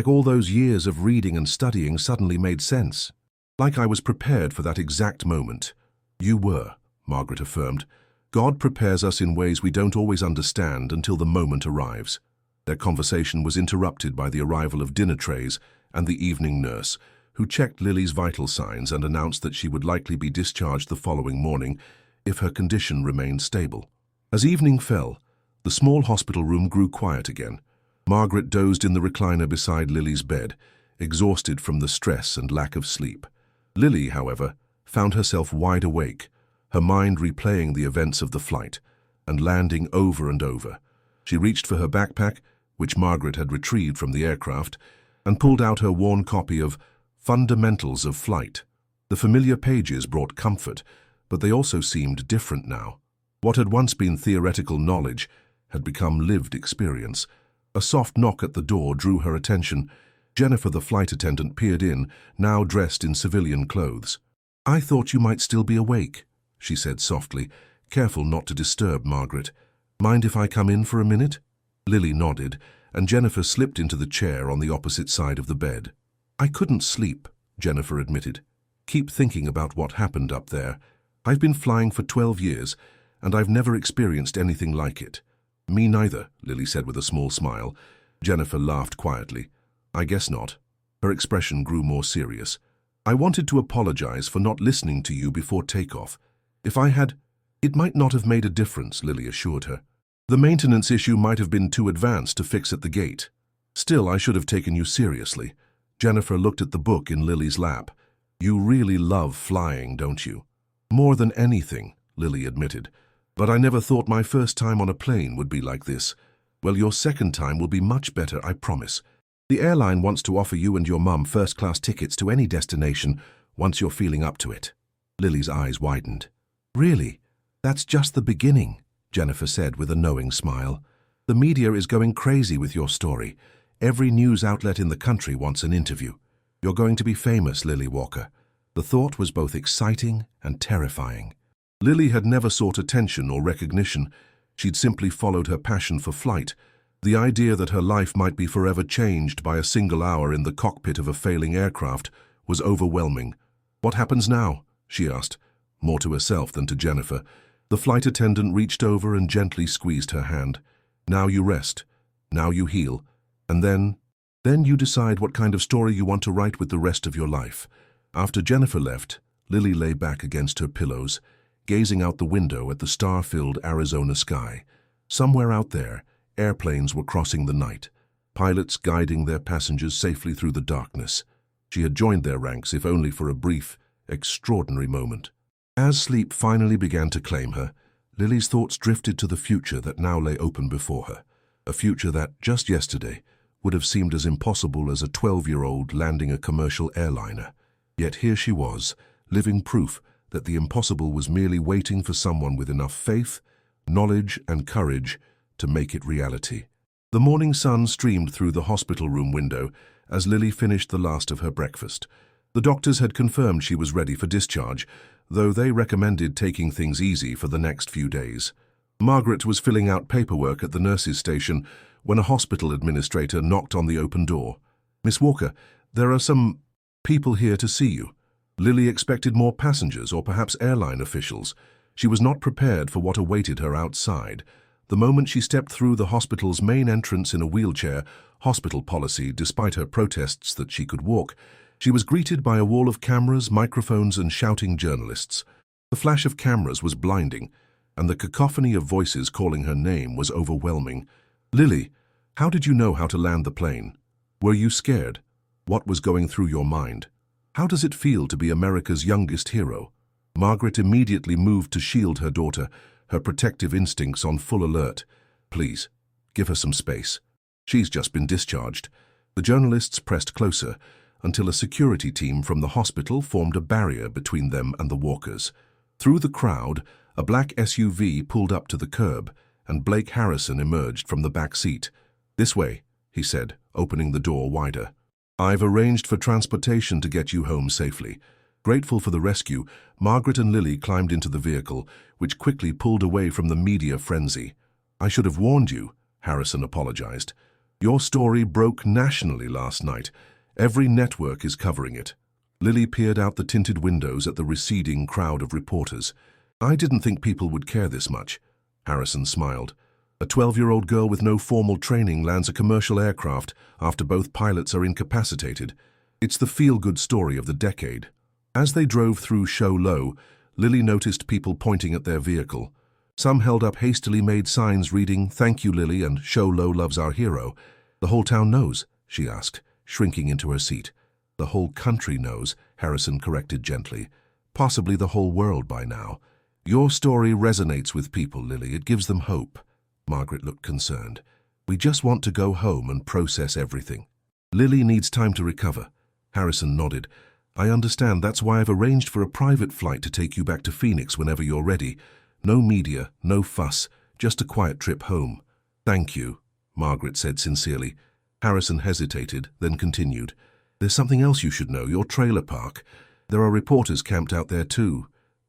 all those years of reading and studying suddenly made sense. Like I was prepared for that exact moment. You were, Margaret affirmed. God prepares us in ways we don't always understand until the moment arrives. Their conversation was interrupted by the arrival of dinner trays and the evening nurse, who checked Lily's vital signs and announced that she would likely be discharged the following morning if her condition remained stable. As evening fell, the small hospital room grew quiet again. Margaret dozed in the recliner beside Lily's bed, exhausted from the stress and lack of sleep. Lily, however, found herself wide awake, her mind replaying the events of the flight and landing over and over. She reached for her backpack, which Margaret had retrieved from the aircraft, and pulled out her worn copy of Fundamentals of Flight. The familiar pages brought comfort, but they also seemed different now. What had once been theoretical knowledge had become lived experience. A soft knock at the door drew her attention. Jennifer, the flight attendant, peered in, now dressed in civilian clothes. "I thought you might still be awake," she said softly, careful not to disturb Margaret. "Mind if I come in for a minute?" Lily nodded, and Jennifer slipped into the chair on the opposite side of the bed. "I couldn't sleep," Jennifer admitted. "Keep thinking about what happened up there. I've been flying for 12 years, and I've never experienced anything like it." "Me neither," Lily said with a small smile. Jennifer laughed quietly. "I guess not." Her expression grew more serious. "I wanted to apologize for not listening to you before takeoff. If I had, it might not have made a difference," Lily assured her. "The maintenance issue might have been too advanced to fix at the gate. Still, I should have taken you seriously." Jennifer looked at the book in Lily's lap. "You really love flying, don't you?" "More than anything," Lily admitted. "But I never thought my first time on a plane would be like this." "Well, your second time will be much better, I promise. The airline wants to offer you and your mum first-class tickets to any destination once you're feeling up to it." Lily's eyes widened. "Really? That's just the beginning," Jennifer said with a knowing smile. "The media is going crazy with your story. Every news outlet in the country wants an interview. You're going to be famous, Lily Walker." The thought was both exciting and terrifying. Lily had never sought attention or recognition. She'd simply followed her passion for flight. The idea that her life might be forever changed by a single hour in the cockpit of a failing aircraft was overwhelming. "What happens now?" she asked, more to herself than to Jennifer. The flight attendant reached over and gently squeezed her hand. "Now you rest. Now you heal. And then you decide what kind of story you want to write with the rest of your life." After Jennifer left, Lily lay back against her pillows, gazing out the window at the star-filled Arizona sky. Somewhere out there, airplanes were crossing the night, pilots guiding their passengers safely through the darkness. She had joined their ranks, if only for a brief, extraordinary moment. As sleep finally began to claim her, Lily's thoughts drifted to the future that now lay open before her, a future that, just yesterday, would have seemed as impossible as a 12-year-old landing a commercial airliner. Yet here she was, living proof that the impossible was merely waiting for someone with enough faith, knowledge, and courage to make it reality. The morning sun streamed through the hospital room window as Lily finished the last of her breakfast. The doctors had confirmed she was ready for discharge, though they recommended taking things easy for the next few days. Margaret was filling out paperwork at the nurses' station when a hospital administrator knocked on the open door. "Miss Walker, there are some people here to see you." Lily expected more passengers or perhaps airline officials. She was not prepared for what awaited her outside. The moment she stepped through the hospital's main entrance in a wheelchair, hospital policy, despite her protests that she could walk, she was greeted by a wall of cameras, microphones, and shouting journalists. The flash of cameras was blinding, and the cacophony of voices calling her name was overwhelming. "Lily, how did you know how to land the plane? Were you scared? What was going through your mind? How does it feel to be America's youngest hero?" Margaret immediately moved to shield her daughter, her protective instincts on full alert. "Please, give her some space. She's just been discharged." The journalists pressed closer until a security team from the hospital formed a barrier between them and the walkers. Through the crowd, a black SUV pulled up to the curb, and Blake Harrison emerged from the back seat. "This way," he said, opening the door wider. "I've arranged for transportation to get you home safely." Grateful for the rescue, Margaret and Lily climbed into the vehicle, which quickly pulled away from the media frenzy. "I should have warned you," Harrison apologized. "Your story broke nationally last night. Every network is covering it." Lily peered out the tinted windows at the receding crowd of reporters. "I didn't think people would care this much." Harrison smiled. "A 12-year-old girl with no formal training lands a commercial aircraft after both pilots are incapacitated. It's the feel-good story of the decade." As they drove through Show Low, Lily noticed people pointing at their vehicle. Some held up hastily made signs reading, "Thank you, Lily," and "Show Low loves our hero." "The whole town knows?" she asked, shrinking into her seat. "The whole country knows," Harrison corrected gently. "Possibly the whole world by now. Your story resonates with people, Lily. It gives them hope." Margaret looked concerned. "We just want to go home and process everything." "Lily needs time to recover." Harrison nodded. "I understand. That's why I've arranged for a private flight to take you back to Phoenix whenever you're ready. No media, no fuss, just a quiet trip home." "Thank you," Margaret said sincerely. Harrison hesitated, then continued. "There's something else you should know. Your trailer park. There are reporters camped out there too.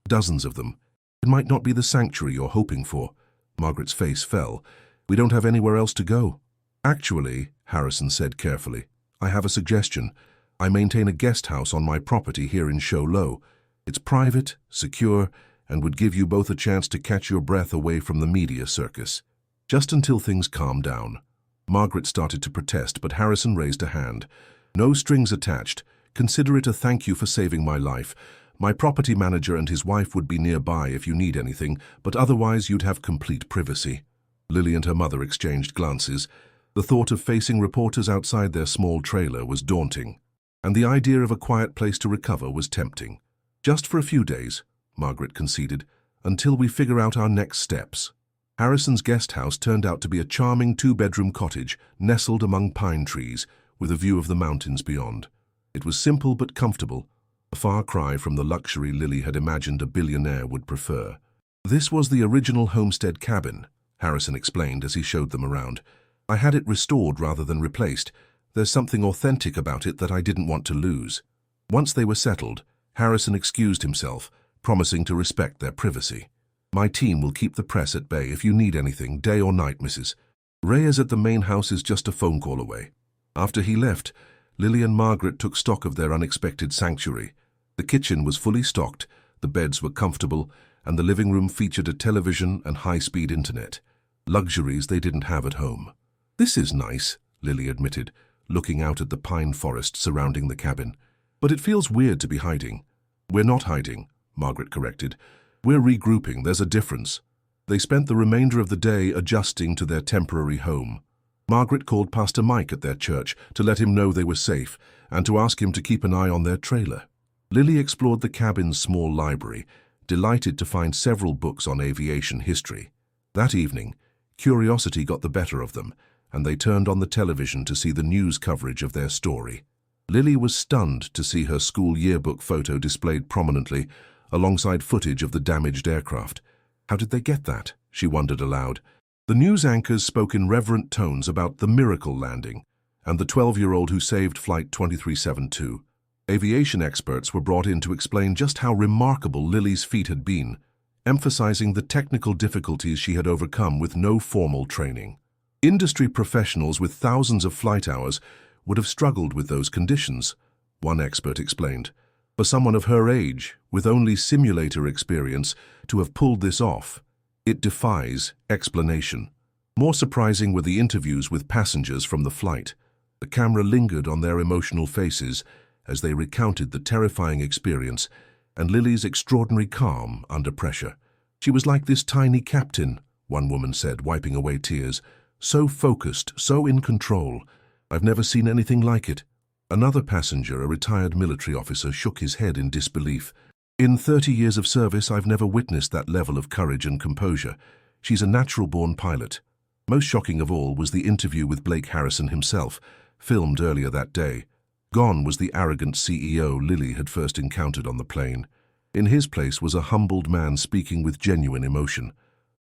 Dozens of them. It might not be the sanctuary you're hoping for." Margaret's face fell. "We don't have anywhere else to go." "Actually," Harrison said carefully, "I have a suggestion. I maintain a guest house on my property here in Show Low. It's private, secure, and would give you both a chance to catch your breath away from the media circus. Just until things calm down." Margaret started to protest, but Harrison raised a hand. "No strings attached. Consider it a thank you for saving my life. My property manager and his wife would be nearby if you need anything, but otherwise you'd have complete privacy." Lily and her mother exchanged glances. The thought of facing reporters outside their small trailer was daunting, and the idea of a quiet place to recover was tempting. "Just for a few days," Margaret conceded, "until we figure out our next steps." Harrison's guest house turned out to be a charming 2-bedroom cottage nestled among pine trees, with a view of the mountains beyond. It was simple but comfortable, a far cry from the luxury Lily had imagined a billionaire would prefer. "This was the original homestead cabin," Harrison explained as he showed them around. "I had it restored rather than replaced. There's something authentic about it that I didn't want to lose." Once they were settled, Harrison excused himself, promising to respect their privacy. "My team will keep the press at bay if you need anything, day or night, Mrs. Reyes at the main house is just a phone call away." After he left, Lily and Margaret took stock of their unexpected sanctuary. The kitchen was fully stocked, the beds were comfortable, and the living room featured a television and high-speed internet. Luxuries they didn't have at home. "This is nice," Lily admitted, looking out at the pine forest surrounding the cabin. "But it feels weird to be hiding." "We're not hiding," Margaret corrected. "We're regrouping. There's a difference." They spent the remainder of the day adjusting to their temporary home. Margaret called Pastor Mike at their church to let him know they were safe and to ask him to keep an eye on their trailer. Lily explored the cabin's small library, delighted to find several books on aviation history. That evening, curiosity got the better of them, and they turned on the television to see the news coverage of their story. Lily was stunned to see her school yearbook photo displayed prominently, alongside footage of the damaged aircraft. How did they get that? She wondered aloud. The news anchors spoke in reverent tones about the miracle landing and the 12-year-old who saved Flight 2372. Aviation experts were brought in to explain just how remarkable Lily's feat had been, emphasizing the technical difficulties she had overcome with no formal training. Industry professionals with thousands of flight hours would have struggled with those conditions, one expert explained. For someone of her age, with only simulator experience, to have pulled this off, it defies explanation. More surprising were the interviews with passengers from the flight. The camera lingered on their emotional faces as they recounted the terrifying experience and Lily's extraordinary calm under pressure. "She was like this tiny captain," one woman said, wiping away tears. "So focused, so in control. I've never seen anything like it." Another passenger, a retired military officer, shook his head in disbelief. "In 30 years of service, I've never witnessed that level of courage and composure. She's a natural-born pilot." Most shocking of all was the interview with Blake Harrison himself, filmed earlier that day. Gone was the arrogant CEO Lily had first encountered on the plane. In his place was a humbled man speaking with genuine emotion.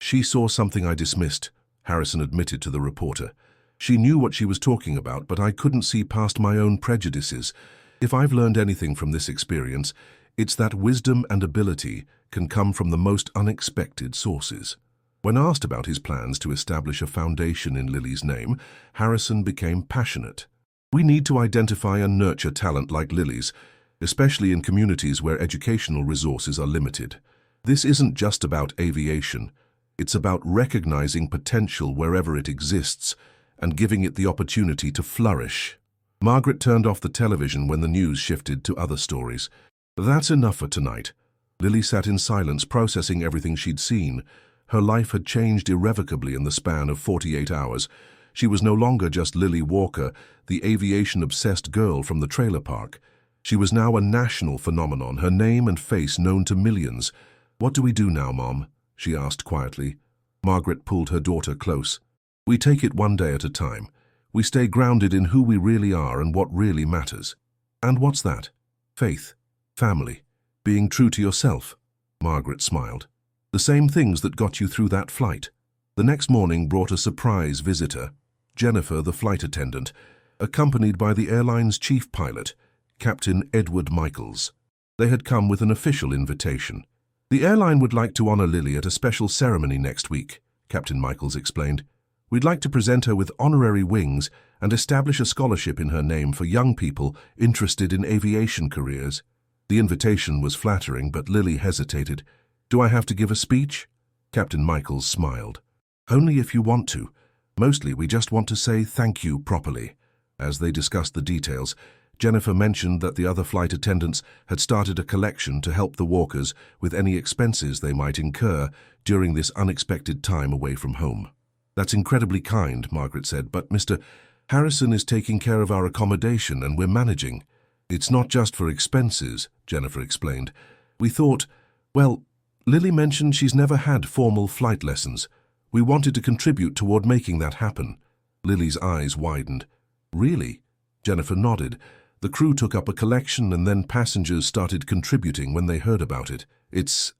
She saw something I dismissed, Harrison admitted to the reporter. She knew what she was talking about, but I couldn't see past my own prejudices. If I've learned anything from this experience, it's that wisdom and ability can come from the most unexpected sources. When asked about his plans to establish a foundation in Lily's name, Harrison became passionate. We need to identify and nurture talent like Lily's, especially in communities where educational resources are limited. This isn't just about aviation. It's about recognizing potential wherever it exists and giving it the opportunity to flourish. Margaret turned off the television when the news shifted to other stories. That's enough for tonight. Lily sat in silence, processing everything she'd seen. Her life had changed irrevocably in the span of 48 hours. She was no longer just Lily Walker, the aviation-obsessed girl from the trailer park. She was now a national phenomenon, her name and face known to millions. "What do we do now, Mom?" she asked quietly. Margaret pulled her daughter close. "We take it one day at a time. We stay grounded in who we really are and what really matters." "And what's that?" "Faith, family, being true to yourself." Margaret smiled. "The same things that got you through that flight." The next morning brought a surprise visitor, Jennifer, the flight attendant, accompanied by the airline's chief pilot, Captain Edward Michaels. They had come with an official invitation. "The airline would like to honor Lily at a special ceremony next week," Captain Michaels explained. "We'd like to present her with honorary wings and establish a scholarship in her name for young people interested in aviation careers." The invitation was flattering, but Lily hesitated. "Do I have to give a speech?" Captain Michaels smiled. "Only if you want to. Mostly we just want to say thank you properly." As they discussed the details, Jennifer mentioned that the other flight attendants had started a collection to help the Walkers with any expenses they might incur during this unexpected time away from home. "That's incredibly kind," Margaret said, "but Mr. Harrison is taking care of our accommodation and we're managing." "It's not just for expenses," Jennifer explained. "We thought, well, Lily mentioned she's never had formal flight lessons. We wanted to contribute toward making that happen." Lily's eyes widened. "Really?" Jennifer nodded. The crew took up a collection and then passengers started contributing when they heard about it. It's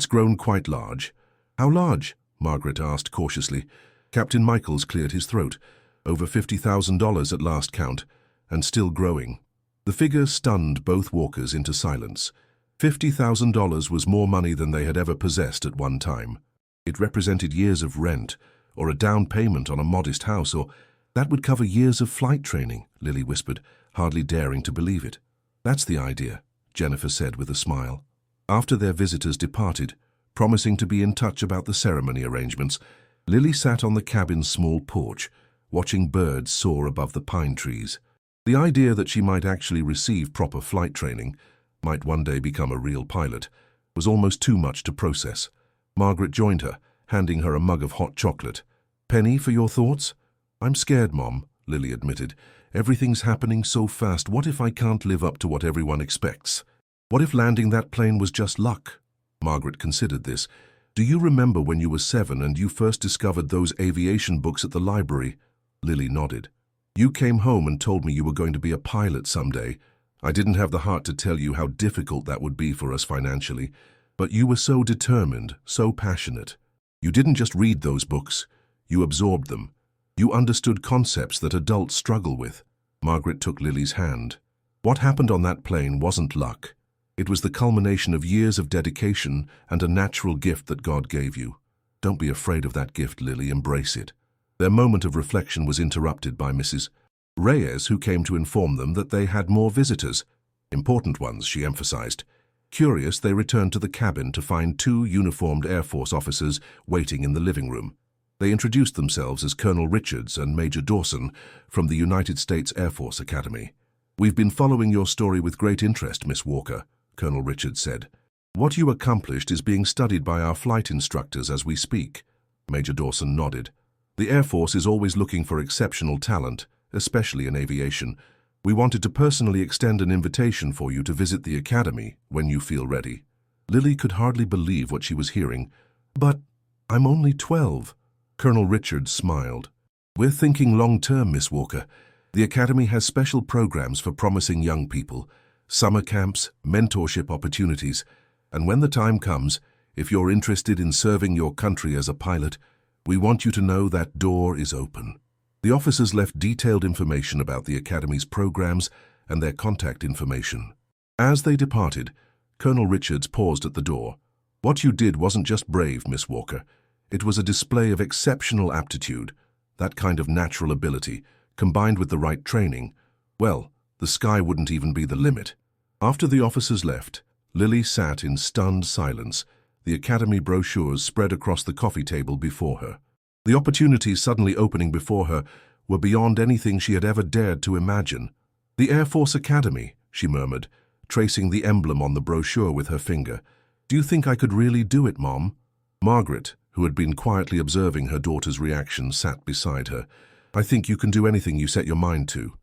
grown quite large." "How large?" Margaret asked cautiously. Captain Michaels cleared his throat. "Over $50,000 at last count, and still growing." The figure stunned both Walkers into silence. $50,000 was more money than they had ever possessed at one time. It represented years of rent, or a down payment on a modest house, or that would cover years of flight training, Lily whispered, hardly daring to believe it. "That's the idea," Jennifer said with a smile. After their visitors departed, promising to be in touch about the ceremony arrangements, Lily sat on the cabin's small porch, watching birds soar above the pine trees. The idea that she might actually receive proper flight training, might one day become a real pilot, was almost too much to process. Margaret joined her, handing her a mug of hot chocolate. "Penny, for your thoughts?" "I'm scared, Mom," Lily admitted. "Everything's happening so fast. What if I can't live up to what everyone expects? What if landing that plane was just luck?" Margaret considered this. "Do you remember when you were 7 and you first discovered those aviation books at the library?" Lily nodded. "You came home and told me you were going to be a pilot someday. I didn't have the heart to tell you how difficult that would be for us financially, but you were so determined, so passionate. You didn't just read those books, you absorbed them. You understood concepts that adults struggle with." Margaret took Lily's hand. "What happened on that plane wasn't luck. It was the culmination of years of dedication and a natural gift that God gave you. Don't be afraid of that gift, Lily, embrace it." Their moment of reflection was interrupted by Mrs. Reyes, who came to inform them that they had more visitors. Important ones, she emphasized. Curious, they returned to the cabin to find 2 uniformed Air Force officers waiting in the living room. They introduced themselves as Colonel Richards and Major Dawson from the United States Air Force Academy. "We've been following your story with great interest, Miss Walker," Colonel Richards said. "What you accomplished is being studied by our flight instructors as we speak." Major Dawson nodded. "The Air Force is always looking for exceptional talent, especially in aviation. We wanted to personally extend an invitation for you to visit the Academy when you feel ready." Lily could hardly believe what she was hearing. "But I'm only 12. Colonel Richards smiled. "We're thinking long-term, Miss Walker. The Academy has special programs for promising young people, summer camps, mentorship opportunities, and when the time comes, If you're interested in serving your country as a pilot, we want you to know that door is open." The officers left detailed information about the Academy's programs and their contact information. As they departed, Colonel Richards paused at the door. "What you did wasn't just brave, Miss Walker. It was a display of exceptional aptitude. That kind of natural ability, combined with the right training, well, the sky wouldn't even be the limit." After the officers left, Lily sat in stunned silence, the Academy brochures spread across the coffee table before her. The opportunities suddenly opening before her were beyond anything she had ever dared to imagine. "The Air Force Academy," she murmured, tracing the emblem on the brochure with her finger. "Do you think I could really do it, Mom?" Margaret, who had been quietly observing her daughter's reaction, sat beside her. "I think you can do anything you set your mind to.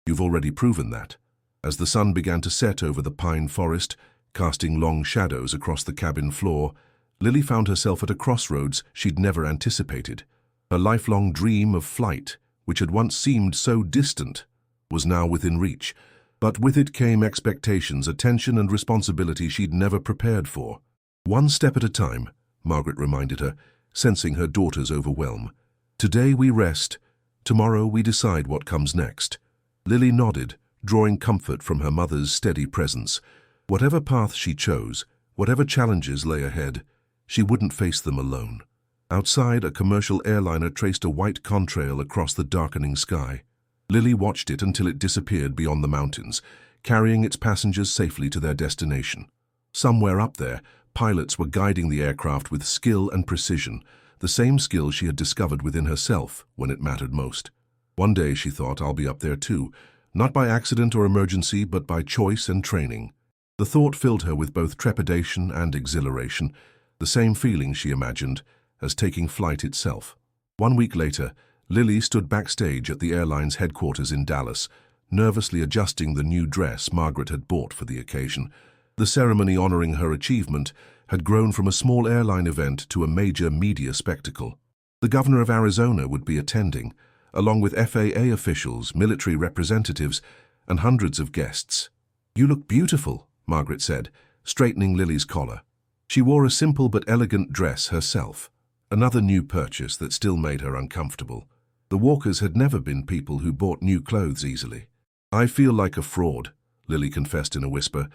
You've already proven that." As the sun began to set over the pine forest, casting long shadows across the cabin floor, Lily found herself at a crossroads she'd never anticipated. Her lifelong dream of flight, which had once seemed so distant, was now within reach, but with it came expectations, attention, and responsibility she'd never prepared for. "One step at a time," Margaret reminded her, sensing her daughter's overwhelm. "Today we rest, tomorrow we decide what comes next." Lily nodded, drawing comfort from her mother's steady presence. Whatever path she chose, whatever challenges lay ahead, she wouldn't face them alone. Outside, a commercial airliner traced a white contrail across the darkening sky. Lily watched it until it disappeared beyond the mountains, carrying its passengers safely to their destination. Somewhere up there, pilots were guiding the aircraft with skill and precision, the same skill she had discovered within herself when it mattered most. One day, she thought, I'll be up there too, not by accident or emergency, but by choice and training. The thought filled her with both trepidation and exhilaration, the same feeling, she imagined, as taking flight itself. 1 week later, Lily stood backstage at the airline's headquarters in Dallas, nervously adjusting the new dress Margaret had bought for the occasion. The ceremony honoring her achievement had grown from a small airline event to a major media spectacle. The governor of Arizona would be attending, along with FAA officials, military representatives, and hundreds of guests. "You look beautiful," Margaret said, straightening Lily's collar. She wore a simple but elegant dress herself, another new purchase that still made her uncomfortable. The Walkers had never been people who bought new clothes easily. "I feel like a fraud," Lily confessed in a whisper.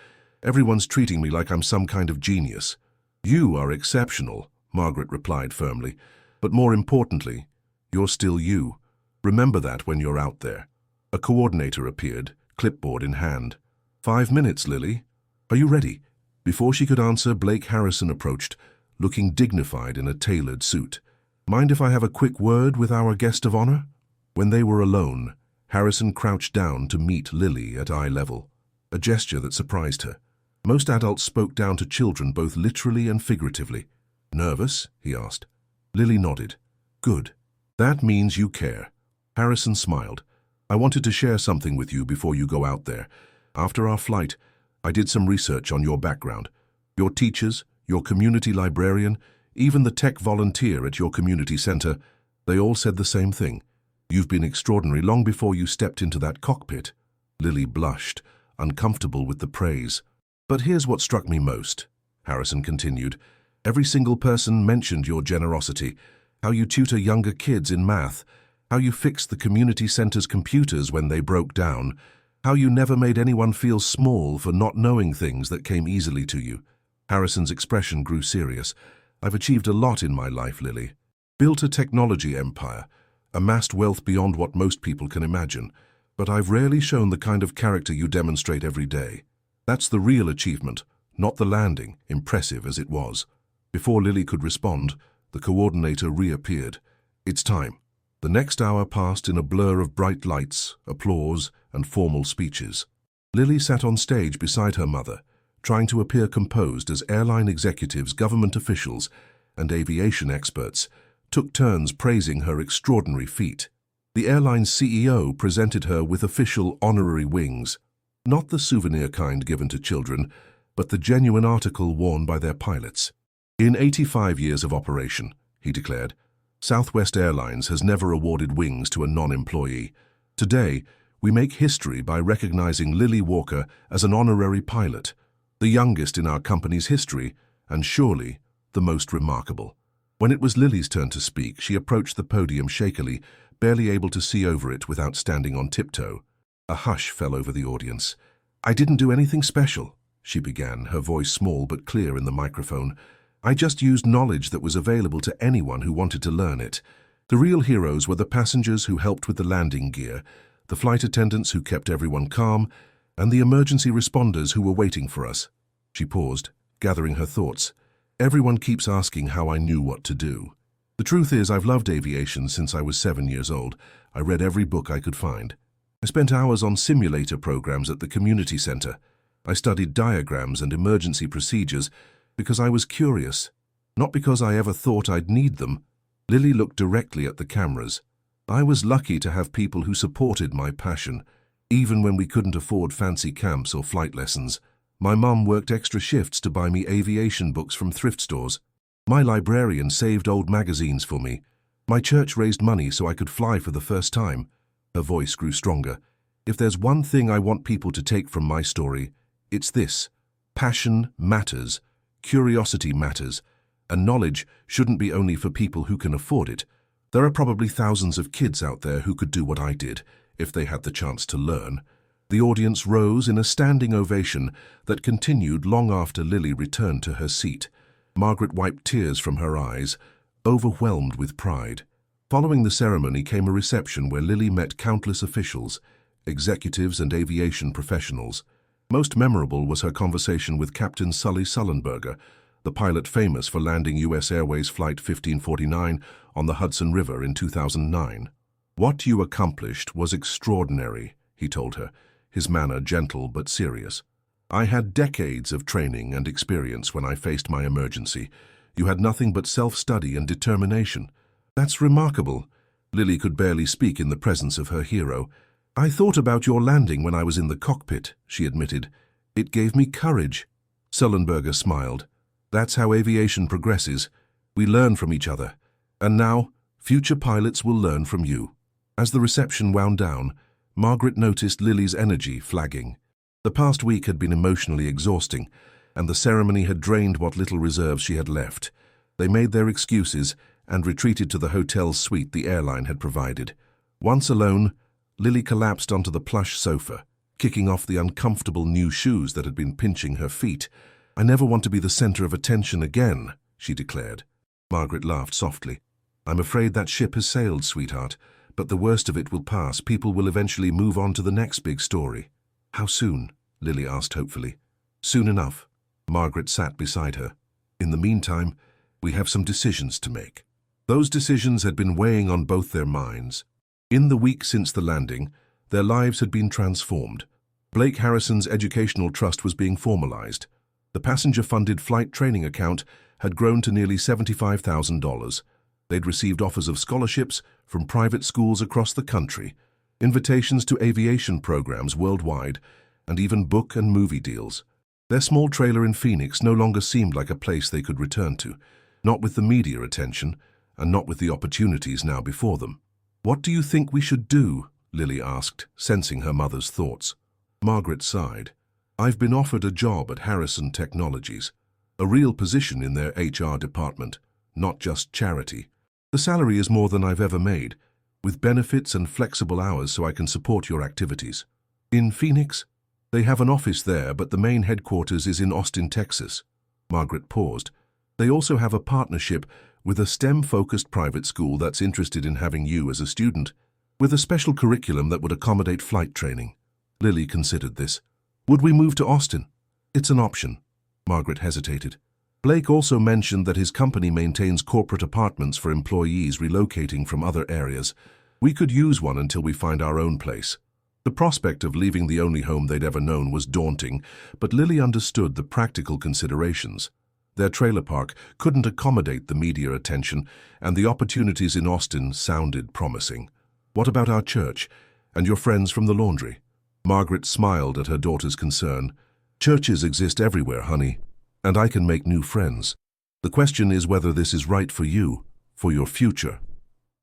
"Everyone's treating me like I'm some kind of genius." "You are exceptional," Margaret replied firmly. "But more importantly, you're still you. Remember that when you're out there." A coordinator appeared, clipboard in hand. "5 minutes, Lily. Are you ready?" Before she could answer, Blake Harrison approached, looking dignified in a tailored suit. "Mind if I have a quick word with our guest of honor?" When they were alone, Harrison crouched down to meet Lily at eye level, a gesture that surprised her. Most adults spoke down to children both literally and figuratively. "Nervous?" he asked. Lily nodded. "Good. That means you care." Harrison smiled. "I wanted to share something with you before you go out there. After our flight, I did some research on your background. Your teachers, your community librarian, even the tech volunteer at your community center, they all said the same thing. You've been extraordinary long before you stepped into that cockpit." Lily blushed, uncomfortable with the praise. "But here's what struck me most," Harrison continued. "Every single person mentioned your generosity, how you tutor younger kids in math, how you fixed the community center's computers when they broke down, how you never made anyone feel small for not knowing things that came easily to you." Harrison's expression grew serious. "I've achieved a lot in my life, Lily. Built a technology empire, amassed wealth beyond what most people can imagine, but I've rarely shown the kind of character you demonstrate every day. That's the real achievement, not the landing, impressive as it was." Before Lily could respond, the coordinator reappeared. "It's time." The next hour passed in a blur of bright lights, applause, and formal speeches. Lily sat on stage beside her mother, trying to appear composed as airline executives, government officials, and aviation experts took turns praising her extraordinary feat. The airline's CEO presented her with official honorary wings, not the souvenir kind given to children, but the genuine article worn by their pilots. "In 85 years of operation," he declared, "Southwest Airlines has never awarded wings to a non-employee. Today, we make history by recognizing Lily Walker as an honorary pilot, the youngest in our company's history, and surely the most remarkable. When it was Lily's turn to speak, she approached the podium shakily, barely able to see over it without standing on tiptoe. A hush fell over the audience. "I didn't do anything special," she began, her voice small but clear in the microphone. "I just used knowledge that was available to anyone who wanted to learn it. The real heroes were the passengers who helped with the landing gear, the flight attendants who kept everyone calm, and the emergency responders who were waiting for us." She paused, gathering her thoughts. "Everyone keeps asking how I knew what to do. The truth is, I've loved aviation since I was 7 years old. I read every book I could find. I spent hours on simulator programs at the community center. I studied diagrams and emergency procedures because I was curious, not because I ever thought I'd need them." Lily looked directly at the cameras. "I was lucky to have people who supported my passion, even when we couldn't afford fancy camps or flight lessons. My mum worked extra shifts to buy me aviation books from thrift stores. My librarian saved old magazines for me. My church raised money so I could fly for the first time." Her voice grew stronger. "If there's one thing I want people to take from my story, it's this. Passion matters, curiosity matters, and knowledge shouldn't be only for people who can afford it. There are probably thousands of kids out there who could do what I did, if they had the chance to learn." The audience rose in a standing ovation that continued long after Lily returned to her seat. Margaret wiped tears from her eyes, overwhelmed with pride. Following the ceremony came a reception where Lily met countless officials, executives and aviation professionals. Most memorable was her conversation with Captain Sully Sullenberger, the pilot famous for landing U.S. Airways Flight 1549 on the Hudson River in 2009. "What you accomplished was extraordinary," he told her, his manner gentle but serious. "I had decades of training and experience when I faced my emergency. You had nothing but self-study and determination." "That's remarkable." Lily could barely speak in the presence of her hero. "I thought about your landing when I was in the cockpit," she admitted. "It gave me courage." Sullenberger smiled. "That's how aviation progresses. We learn from each other. And now, future pilots will learn from you." As the reception wound down, Margaret noticed Lily's energy flagging. The past week had been emotionally exhausting, and the ceremony had drained what little reserves she had left. They made their excuses and retreated to the hotel suite the airline had provided. Once alone, Lily collapsed onto the plush sofa, kicking off the uncomfortable new shoes that had been pinching her feet. "I never want to be the center of attention again," she declared. Margaret laughed softly. "I'm afraid that ship has sailed, sweetheart, but the worst of it will pass. People will eventually move on to the next big story." "How soon?" Lily asked hopefully. "Soon enough." Margaret sat beside her. "In the meantime, we have some decisions to make." Those decisions had been weighing on both their minds. In the week since the landing, their lives had been transformed. Blake Harrison's educational trust was being formalized. The passenger-funded flight training account had grown to nearly $75,000. They'd received offers of scholarships from private schools across the country, invitations to aviation programs worldwide, and even book and movie deals. Their small trailer in Phoenix no longer seemed like a place they could return to, not with the media attention, and not with the opportunities now before them. "What do you think we should do?" Lily asked, sensing her mother's thoughts. Margaret sighed. "I've been offered a job at Harrison Technologies, a real position in their HR department, not just charity. The salary is more than I've ever made, with benefits and flexible hours so I can support your activities." "In Phoenix?" "They have an office there, but the main headquarters is in Austin, Texas." Margaret paused. "They also have a partnership with a STEM-focused private school that's interested in having you as a student, with a special curriculum that would accommodate flight training." Lily considered this. "Would we move to Austin?" "It's an option." Margaret hesitated. "Blake also mentioned that his company maintains corporate apartments for employees relocating from other areas. We could use one until we find our own place." The prospect of leaving the only home they'd ever known was daunting, but Lily understood the practical considerations. Their trailer park couldn't accommodate the media attention, and the opportunities in Austin sounded promising. "What about our church and your friends from the laundry?" Margaret smiled at her daughter's concern. "Churches exist everywhere, honey, and I can make new friends. The question is whether this is right for you, for your future."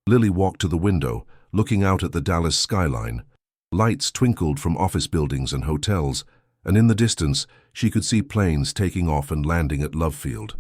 Lily walked to the window, looking out at the Dallas skyline. Lights twinkled from office buildings and hotels, and in the distance she could see planes taking off and landing at Love Field.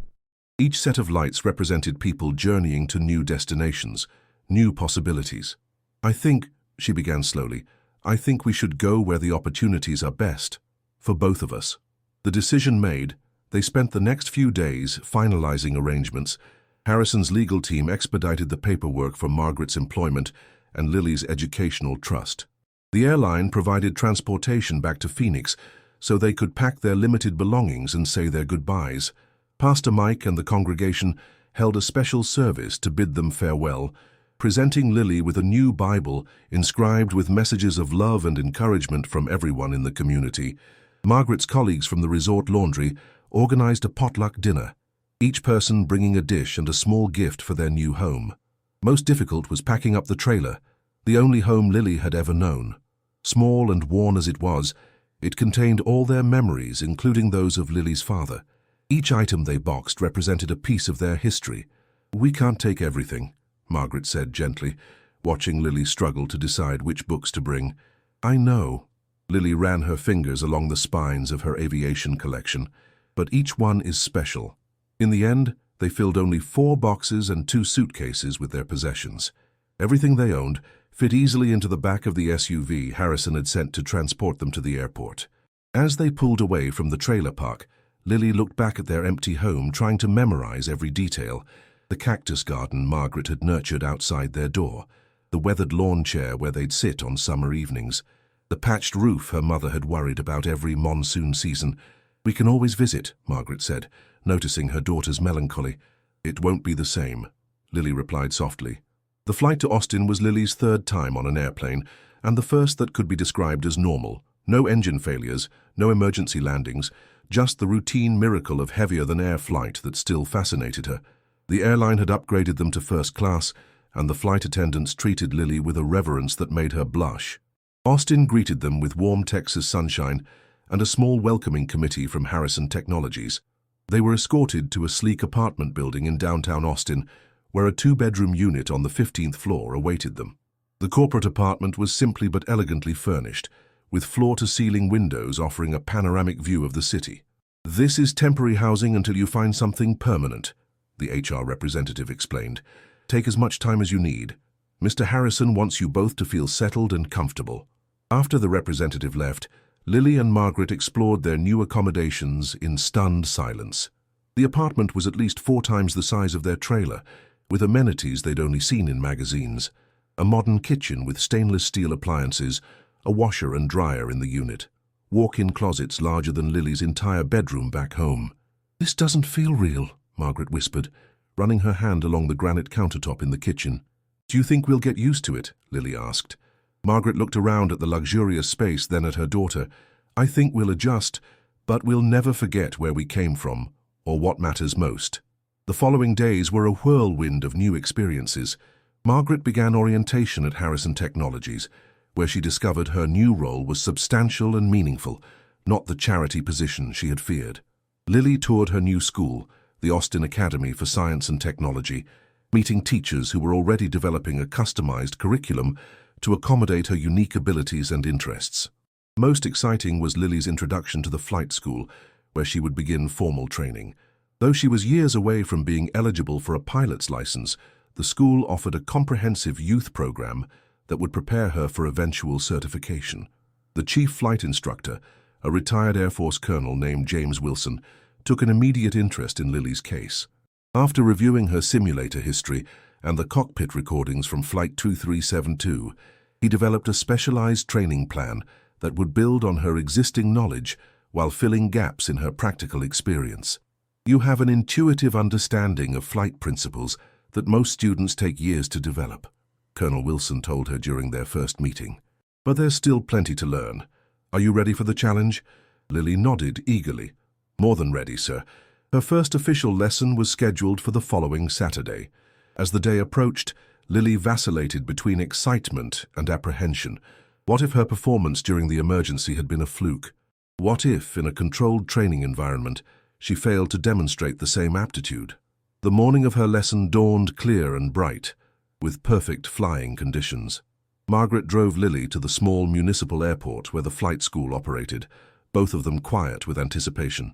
Each set of lights represented people journeying to new destinations, new possibilities. "I think," she began slowly, "I think we should go where the opportunities are best, for both of us." The decision made, they spent the next few days finalizing arrangements. Harrison's legal team expedited the paperwork for Margaret's employment and Lily's educational trust. The airline provided transportation back to Phoenix so they could pack their limited belongings and say their goodbyes. Pastor Mike and the congregation held a special service to bid them farewell, presenting Lily with a new Bible inscribed with messages of love and encouragement from everyone in the community. Margaret's colleagues from the resort laundry organized a potluck dinner, each person bringing a dish and a small gift for their new home. Most difficult was packing up the trailer, the only home Lily had ever known. Small and worn as it was, it contained all their memories, including those of Lily's father. Each item they boxed represented a piece of their history. "We can't take everything," Margaret said gently, watching Lily struggle to decide which books to bring. "I know." Lily ran her fingers along the spines of her aviation collection. "But each one is special." In the end, they filled only 4 boxes and 2 suitcases with their possessions. Everything they owned fit easily into the back of the SUV Harrison had sent to transport them to the airport. As they pulled away from the trailer park, Lily looked back at their empty home, trying to memorize every detail. The cactus garden Margaret had nurtured outside their door, the weathered lawn chair where they'd sit on summer evenings, the patched roof her mother had worried about every monsoon season. "We can always visit," Margaret said, noticing her daughter's melancholy. "It won't be the same," Lily replied softly. The flight to Austin was Lily's 3rd time on an airplane, and the first that could be described as normal. No engine failures, no emergency landings, just the routine miracle of heavier-than-air flight that still fascinated her. The airline had upgraded them to first class, and the flight attendants treated Lily with a reverence that made her blush. Austin greeted them with warm Texas sunshine and a small welcoming committee from Harrison Technologies. They were escorted to a sleek apartment building in downtown Austin, where a 2-bedroom unit on the 15th floor awaited them. The corporate apartment was simply but elegantly furnished, with floor-to-ceiling windows offering a panoramic view of the city. "This is temporary housing until you find something permanent," the HR representative explained. "Take as much time as you need. Mr. Harrison wants you both to feel settled and comfortable." After the representative left, Lily and Margaret explored their new accommodations in stunned silence. The apartment was at least 4 times the size of their trailer, with amenities they'd only seen in magazines. A modern kitchen with stainless steel appliances, a washer and dryer in the unit, walk-in closets larger than Lily's entire bedroom back home. "This doesn't feel real," Margaret whispered, running her hand along the granite countertop in the kitchen. "Do you think we'll get used to it?" Lily asked. Margaret looked around at the luxurious space, then at her daughter. "I think we'll adjust, but we'll never forget where we came from, or what matters most." The following days were a whirlwind of new experiences. Margaret began orientation at Harrison Technologies, where she discovered her new role was substantial and meaningful, not the charity position she had feared. Lily toured her new school, the Austin Academy for Science and Technology, meeting teachers who were already developing a customized curriculum to accommodate her unique abilities and interests. Most exciting was Lily's introduction to the flight school, where she would begin formal training. Though she was years away from being eligible for a pilot's license, the school offered a comprehensive youth program that would prepare her for eventual certification. The chief flight instructor, a retired Air Force colonel named James Wilson, took an immediate interest in Lily's case. After reviewing her simulator history and the cockpit recordings from Flight 2372, he developed a specialized training plan that would build on her existing knowledge while filling gaps in her practical experience. "You have an intuitive understanding of flight principles that most students take years to develop," Colonel Wilson told her during their first meeting. "But there's still plenty to learn. Are you ready for the challenge?" Lily nodded eagerly. "More than ready, sir." Her first official lesson was scheduled for the following Saturday. As the day approached, Lily vacillated between excitement and apprehension. What if her performance during the emergency had been a fluke? What if, in a controlled training environment, she failed to demonstrate the same aptitude? The morning of her lesson dawned clear and bright, with perfect flying conditions. Margaret drove Lily to the small municipal airport where the flight school operated, both of them quiet with anticipation.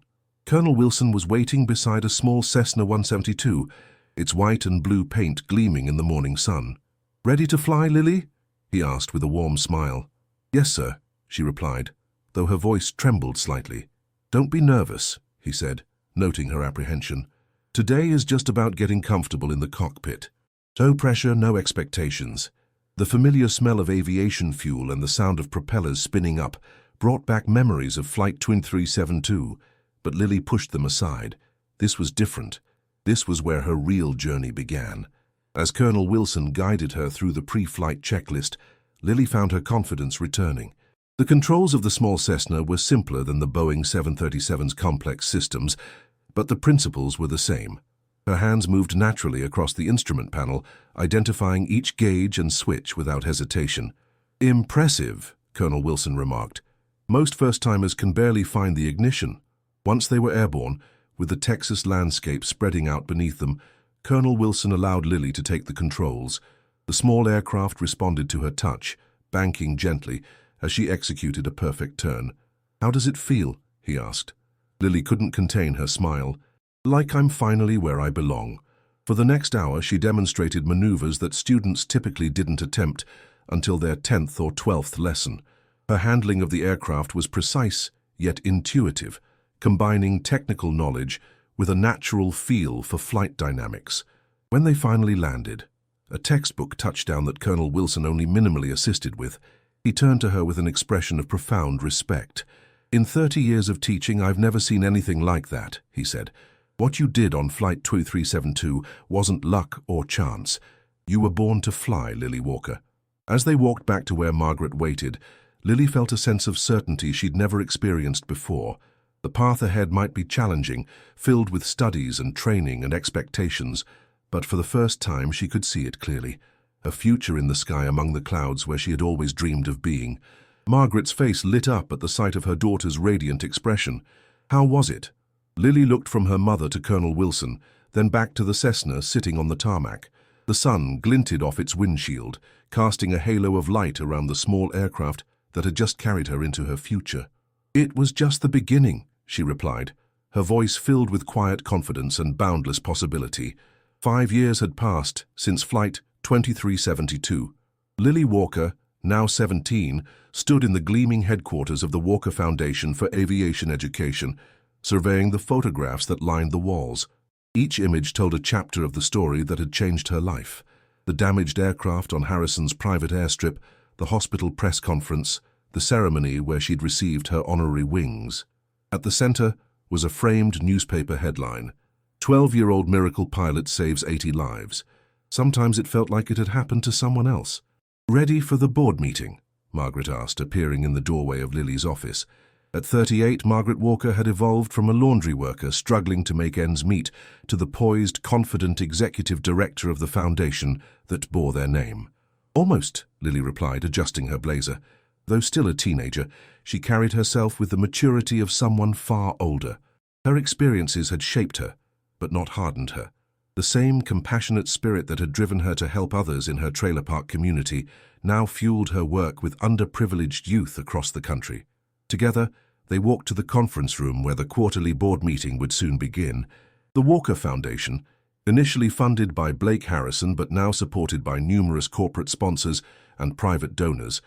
Colonel Wilson was waiting beside a small Cessna 172, its white and blue paint gleaming in the morning sun. "Ready to fly, Lily?" he asked with a warm smile. "Yes, sir," she replied, though her voice trembled slightly. "Don't be nervous," he said, noting her apprehension. "Today is just about getting comfortable in the cockpit. No pressure, no expectations." The familiar smell of aviation fuel and the sound of propellers spinning up brought back memories of Flight 2372, but Lily pushed them aside. This was different. This was where her real journey began. As Colonel Wilson guided her through the pre-flight checklist, Lily found her confidence returning. The controls of the small Cessna were simpler than the Boeing 737's complex systems, but the principles were the same. Her hands moved naturally across the instrument panel, identifying each gauge and switch without hesitation. "Impressive," Colonel Wilson remarked. "Most first-timers can barely find the ignition." Once they were airborne, with the Texas landscape spreading out beneath them, Colonel Wilson allowed Lily to take the controls. The small aircraft responded to her touch, banking gently as she executed a perfect turn. "How does it feel?" he asked. Lily couldn't contain her smile. "Like I'm finally where I belong." For the next hour, she demonstrated maneuvers that students typically didn't attempt until their 10th or 12th lesson. Her handling of the aircraft was precise, yet intuitive, combining technical knowledge with a natural feel for flight dynamics. When they finally landed, a textbook touchdown that Colonel Wilson only minimally assisted with, he turned to her with an expression of profound respect. "In 30 years of teaching, I've never seen anything like that," he said. "What you did on Flight 2372 wasn't luck or chance. You were born to fly, Lily Walker." As they walked back to where Margaret waited, Lily felt a sense of certainty she'd never experienced before. The path ahead might be challenging, filled with studies and training and expectations, but for the first time she could see it clearly. A future in the sky among the clouds where she had always dreamed of being. Margaret's face lit up at the sight of her daughter's radiant expression. "How was it?" Lily looked from her mother to Colonel Wilson, then back to the Cessna sitting on the tarmac. The sun glinted off its windshield, casting a halo of light around the small aircraft that had just carried her into her future. "It was just the beginning," she replied, her voice filled with quiet confidence and boundless possibility. 5 years had passed since Flight 2372. Lily Walker, now 17, stood in the gleaming headquarters of the Walker Foundation for Aviation Education, surveying the photographs that lined the walls. Each image told a chapter of the story that had changed her life. The damaged aircraft on Harrison's private airstrip, the hospital press conference, the ceremony where she'd received her honorary wings. At the center was a framed newspaper headline, "12-year-old miracle pilot saves 80 lives." Sometimes it felt like it had happened to someone else. "Ready for the board meeting?" Margaret asked, appearing in the doorway of Lily's office. At 38, Margaret Walker had evolved from a laundry worker struggling to make ends meet to the poised, confident executive director of the foundation that bore their name. "Almost," Lily replied, adjusting her blazer. Though still a teenager, she carried herself with the maturity of someone far older. Her experiences had shaped her, but not hardened her. The same compassionate spirit that had driven her to help others in her trailer park community now fueled her work with underprivileged youth across the country. Together, they walked to the conference room where the quarterly board meeting would soon begin. The Walker Foundation, initially funded by Blake Harrison but now supported by numerous corporate sponsors and private donors,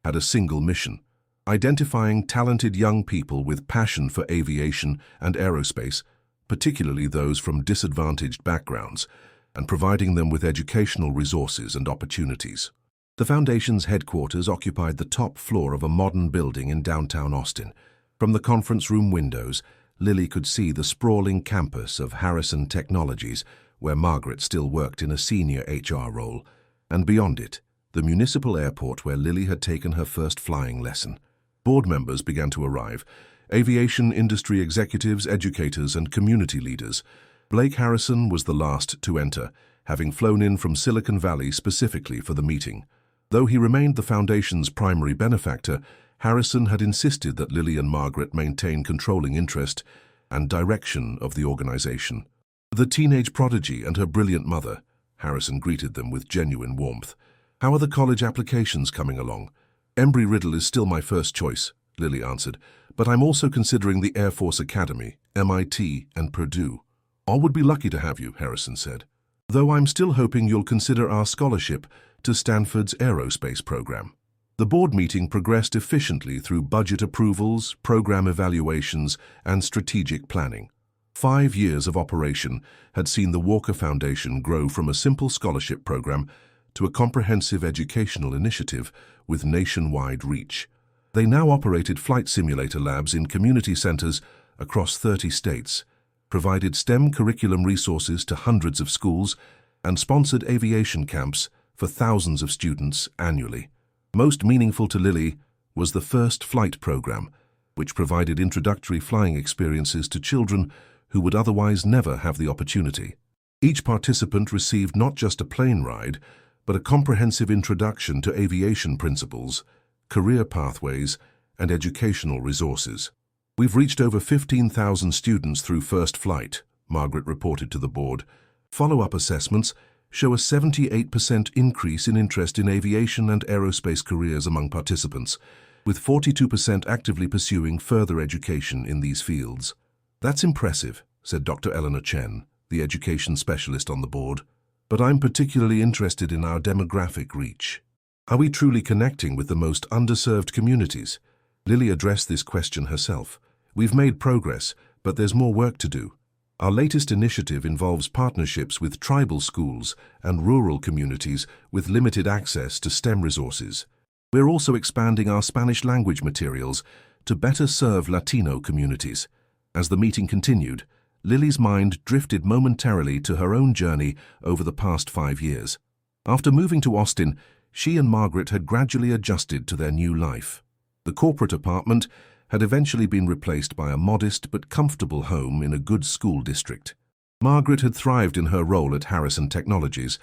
had a single mission: identifying talented young people with passion for aviation and aerospace, particularly those from disadvantaged backgrounds, and providing them with educational resources and opportunities. The Foundation's headquarters occupied the top floor of a modern building in downtown Austin. From the conference room windows, Lily could see the sprawling campus of Harrison Technologies, where Margaret still worked in a senior HR role, and beyond it, the municipal airport where Lily had taken her first flying lesson. Board members began to arrive: aviation industry executives, educators, and community leaders. Blake Harrison was the last to enter, having flown in from Silicon Valley specifically for the meeting. Though he remained the Foundation's primary benefactor, Harrison had insisted that Lily and Margaret maintain controlling interest and direction of the organization. The teenage prodigy and her brilliant mother, Harrison greeted them with genuine warmth. "How are the college applications coming along?" "Embry-Riddle is still my first choice," Lily answered, but I'm also considering the Air Force Academy, MIT, and Purdue. I would be lucky to have you, Harrison said, though I'm still hoping you'll consider our scholarship to Stanford's aerospace program. The board meeting progressed efficiently through budget approvals, program evaluations, and strategic planning. 5 years of operation had seen the Walker Foundation grow from a simple scholarship program to a comprehensive educational initiative with nationwide reach. They now operated flight simulator labs in community centers across 30 states, provided STEM curriculum resources to hundreds of schools, and sponsored aviation camps for thousands of students annually. Most meaningful to Lily was the First Flight program, which provided introductory flying experiences to children who would otherwise never have the opportunity. Each participant received not just a plane ride, but a comprehensive introduction to aviation principles, career pathways, and educational resources. We've reached over 15,000 students through First Flight, Margaret reported to the board. Follow-up assessments show a 78% increase in interest in aviation and aerospace careers among participants, with 42% actively pursuing further education in these fields. That's impressive, said Dr. Eleanor Chen, the education specialist on the board. But I'm particularly interested in our demographic reach. Are we truly connecting with the most underserved communities? Lily addressed this question herself. We've made progress, but there's more work to do. Our latest initiative involves partnerships with tribal schools and rural communities with limited access to STEM resources. We're also expanding our Spanish language materials to better serve Latino communities. As the meeting continued, Lily's mind drifted momentarily to her own journey over the past 5 years. After moving to Austin, she and Margaret had gradually adjusted to their new life. The corporate apartment had eventually been replaced by a modest but comfortable home in a good school district. Margaret had thrived in her role at Harrison Technologies,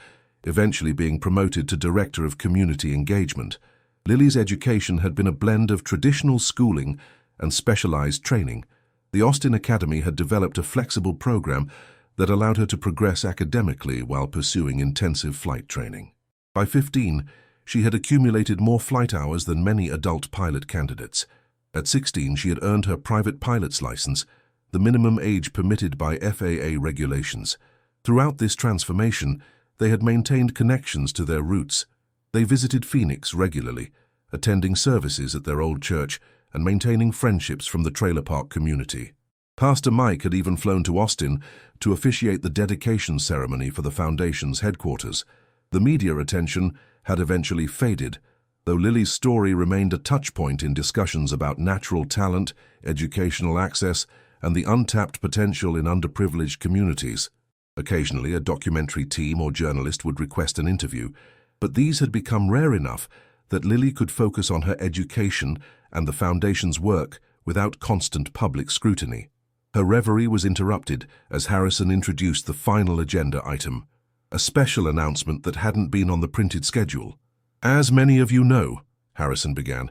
eventually being promoted to Director of Community Engagement. Lily's education had been a blend of traditional schooling and specialized training. The Austin Academy had developed a flexible program that allowed her to progress academically while pursuing intensive flight training. By 15, she had accumulated more flight hours than many adult pilot candidates. At 16, she had earned her private pilot's license, the minimum age permitted by FAA regulations. Throughout this transformation, they had maintained connections to their roots. They visited Phoenix regularly, attending services at their old church and maintaining friendships from the trailer park community. Pastor Mike had even flown to Austin to officiate the dedication ceremony for the foundation's headquarters. The media attention had eventually faded, though Lily's story remained a touchpoint in discussions about natural talent, educational access, and the untapped potential in underprivileged communities. Occasionally, a documentary team or journalist would request an interview, but these had become rare enough that Lily could focus on her education and the foundation's work without constant public scrutiny. Her reverie was interrupted as Harrison introduced the final agenda item, a special announcement that hadn't been on the printed schedule. As many of you know, Harrison began,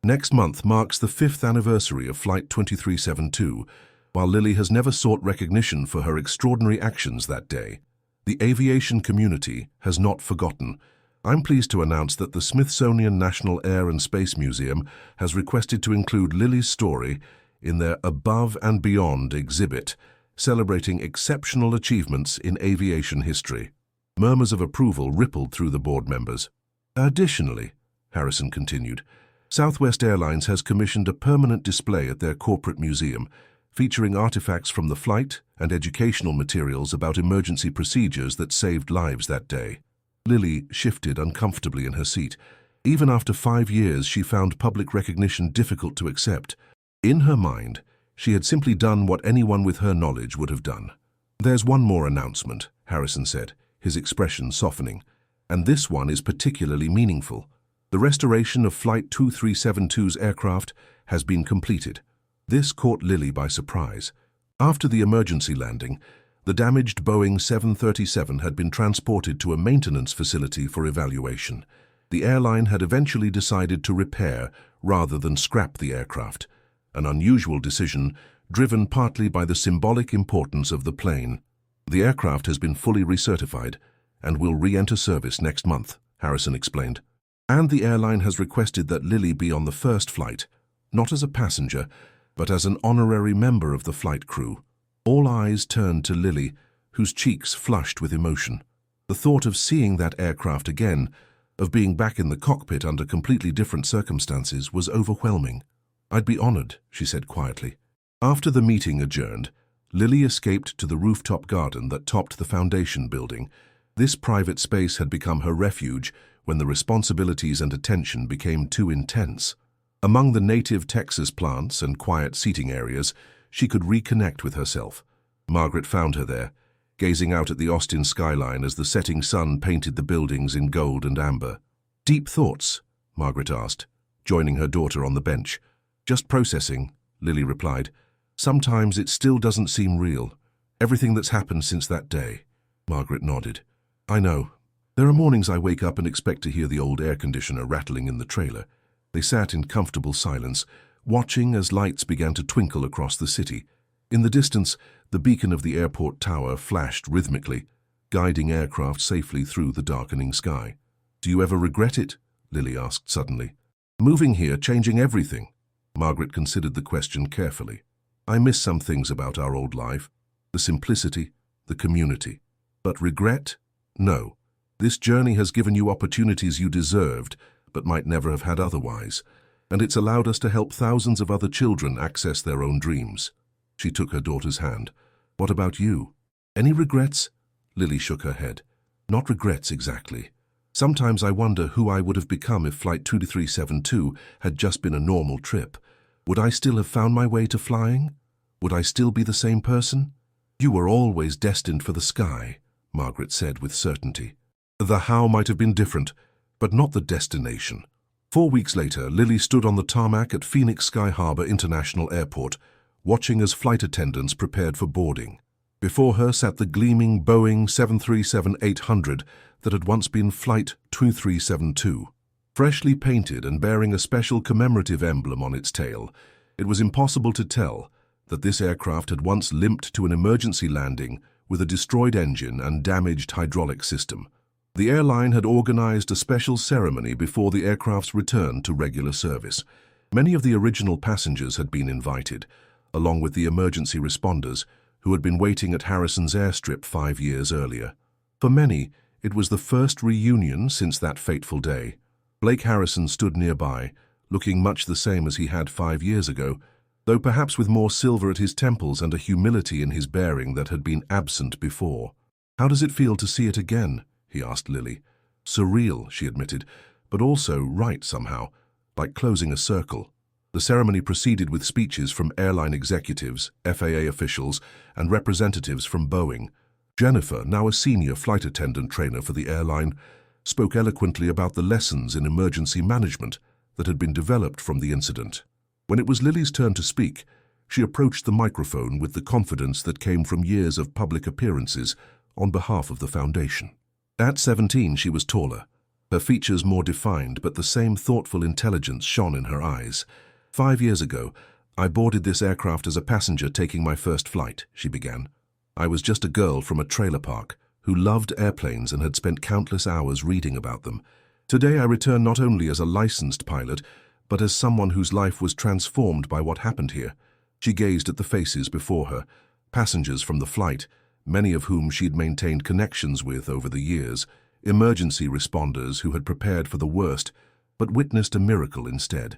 next month marks the 5th anniversary of Flight 2372, while Lily has never sought recognition for her extraordinary actions that day. The aviation community has not forgotten. I'm pleased to announce that the Smithsonian National Air and Space Museum has requested to include Lily's story in their Above and Beyond exhibit, celebrating exceptional achievements in aviation history. Murmurs of approval rippled through the board members. Additionally, Harrison continued, Southwest Airlines has commissioned a permanent display at their corporate museum, featuring artifacts from the flight and educational materials about emergency procedures that saved lives that day. Lily shifted uncomfortably in her seat. Even after 5 years, she found public recognition difficult to accept. In her mind, she had simply done what anyone with her knowledge would have done. There's one more announcement, Harrison said, his expression softening. And this one is particularly meaningful. The restoration of Flight 2372's aircraft has been completed. This caught Lily by surprise. After the emergency landing, the damaged Boeing 737 had been transported to a maintenance facility for evaluation. The airline had eventually decided to repair rather than scrap the aircraft, an unusual decision driven partly by the symbolic importance of the plane. The aircraft has been fully recertified and will re-enter service next month, Harrison explained. And the airline has requested that Lily be on the first flight, not as a passenger, but as an honorary member of the flight crew. All eyes turned to Lily, whose cheeks flushed with emotion. The thought of seeing that aircraft again, of being back in the cockpit under completely different circumstances, was overwhelming. "I'd be honored," she said quietly. After the meeting adjourned, Lily escaped to the rooftop garden that topped the foundation building. This private space had become her refuge when the responsibilities and attention became too intense. Among the native Texas plants and quiet seating areas, she could reconnect with herself. Margaret found her there, gazing out at the Austin skyline as the setting sun painted the buildings in gold and amber. "Deep thoughts?" Margaret asked, joining her daughter on the bench. "Just processing," Lily replied. "Sometimes it still doesn't seem real. Everything that's happened since that day." Margaret nodded. "I know. There are mornings I wake up and expect to hear the old air conditioner rattling in the trailer." They sat in comfortable silence, watching as lights began to twinkle across the city. In the distance, the beacon of the airport tower flashed rhythmically, guiding aircraft safely through the darkening sky. "Do you ever regret it?" Lily asked suddenly. "Moving here, changing everything." Margaret considered the question carefully. "I miss some things about our old life, the simplicity, the community. But regret? No. This journey has given you opportunities you deserved, but might never have had otherwise, and it's allowed us to help thousands of other children access their own dreams." She took her daughter's hand. "What about you? Any regrets?" Lily shook her head. "Not regrets exactly. Sometimes I wonder who I would have become if Flight 2372 had just been a normal trip. Would I still have found my way to flying? Would I still be the same person?" "You were always destined for the sky," Margaret said with certainty. The how might have been different, but not the destination. 4 weeks later, Lily stood on the tarmac at Phoenix Sky Harbor International Airport, watching as flight attendants prepared for boarding. Before her sat the gleaming Boeing 737-800 that had once been Flight 2372. Freshly painted and bearing a special commemorative emblem on its tail, it was impossible to tell that this aircraft had once limped to an emergency landing with a destroyed engine and damaged hydraulic system. The airline had organized a special ceremony before the aircraft's return to regular service. Many of the original passengers had been invited, along with the emergency responders who had been waiting at Harrison's airstrip 5 years earlier. For many, it was the first reunion since that fateful day. Blake Harrison stood nearby, looking much the same as he had 5 years ago, though perhaps with more silver at his temples and a humility in his bearing that had been absent before. "How does it feel to see it again?" he asked Lily. "Surreal," she admitted, "but also right somehow, like closing a circle." The ceremony proceeded with speeches from airline executives, FAA officials, and representatives from Boeing. Jennifer, now a senior flight attendant trainer for the airline, spoke eloquently about the lessons in emergency management that had been developed from the incident. When it was Lily's turn to speak, she approached the microphone with the confidence that came from years of public appearances on behalf of the Foundation. At 17, she was taller, her features more defined, but the same thoughtful intelligence shone in her eyes. 5 years ago, I boarded this aircraft as a passenger taking my first flight, she began. I was just a girl from a trailer park who loved airplanes and had spent countless hours reading about them. Today I return not only as a licensed pilot, but as someone whose life was transformed by what happened here. She gazed at the faces before her, passengers from the flight, many of whom she'd maintained connections with over the years, emergency responders who had prepared for the worst, but witnessed a miracle instead,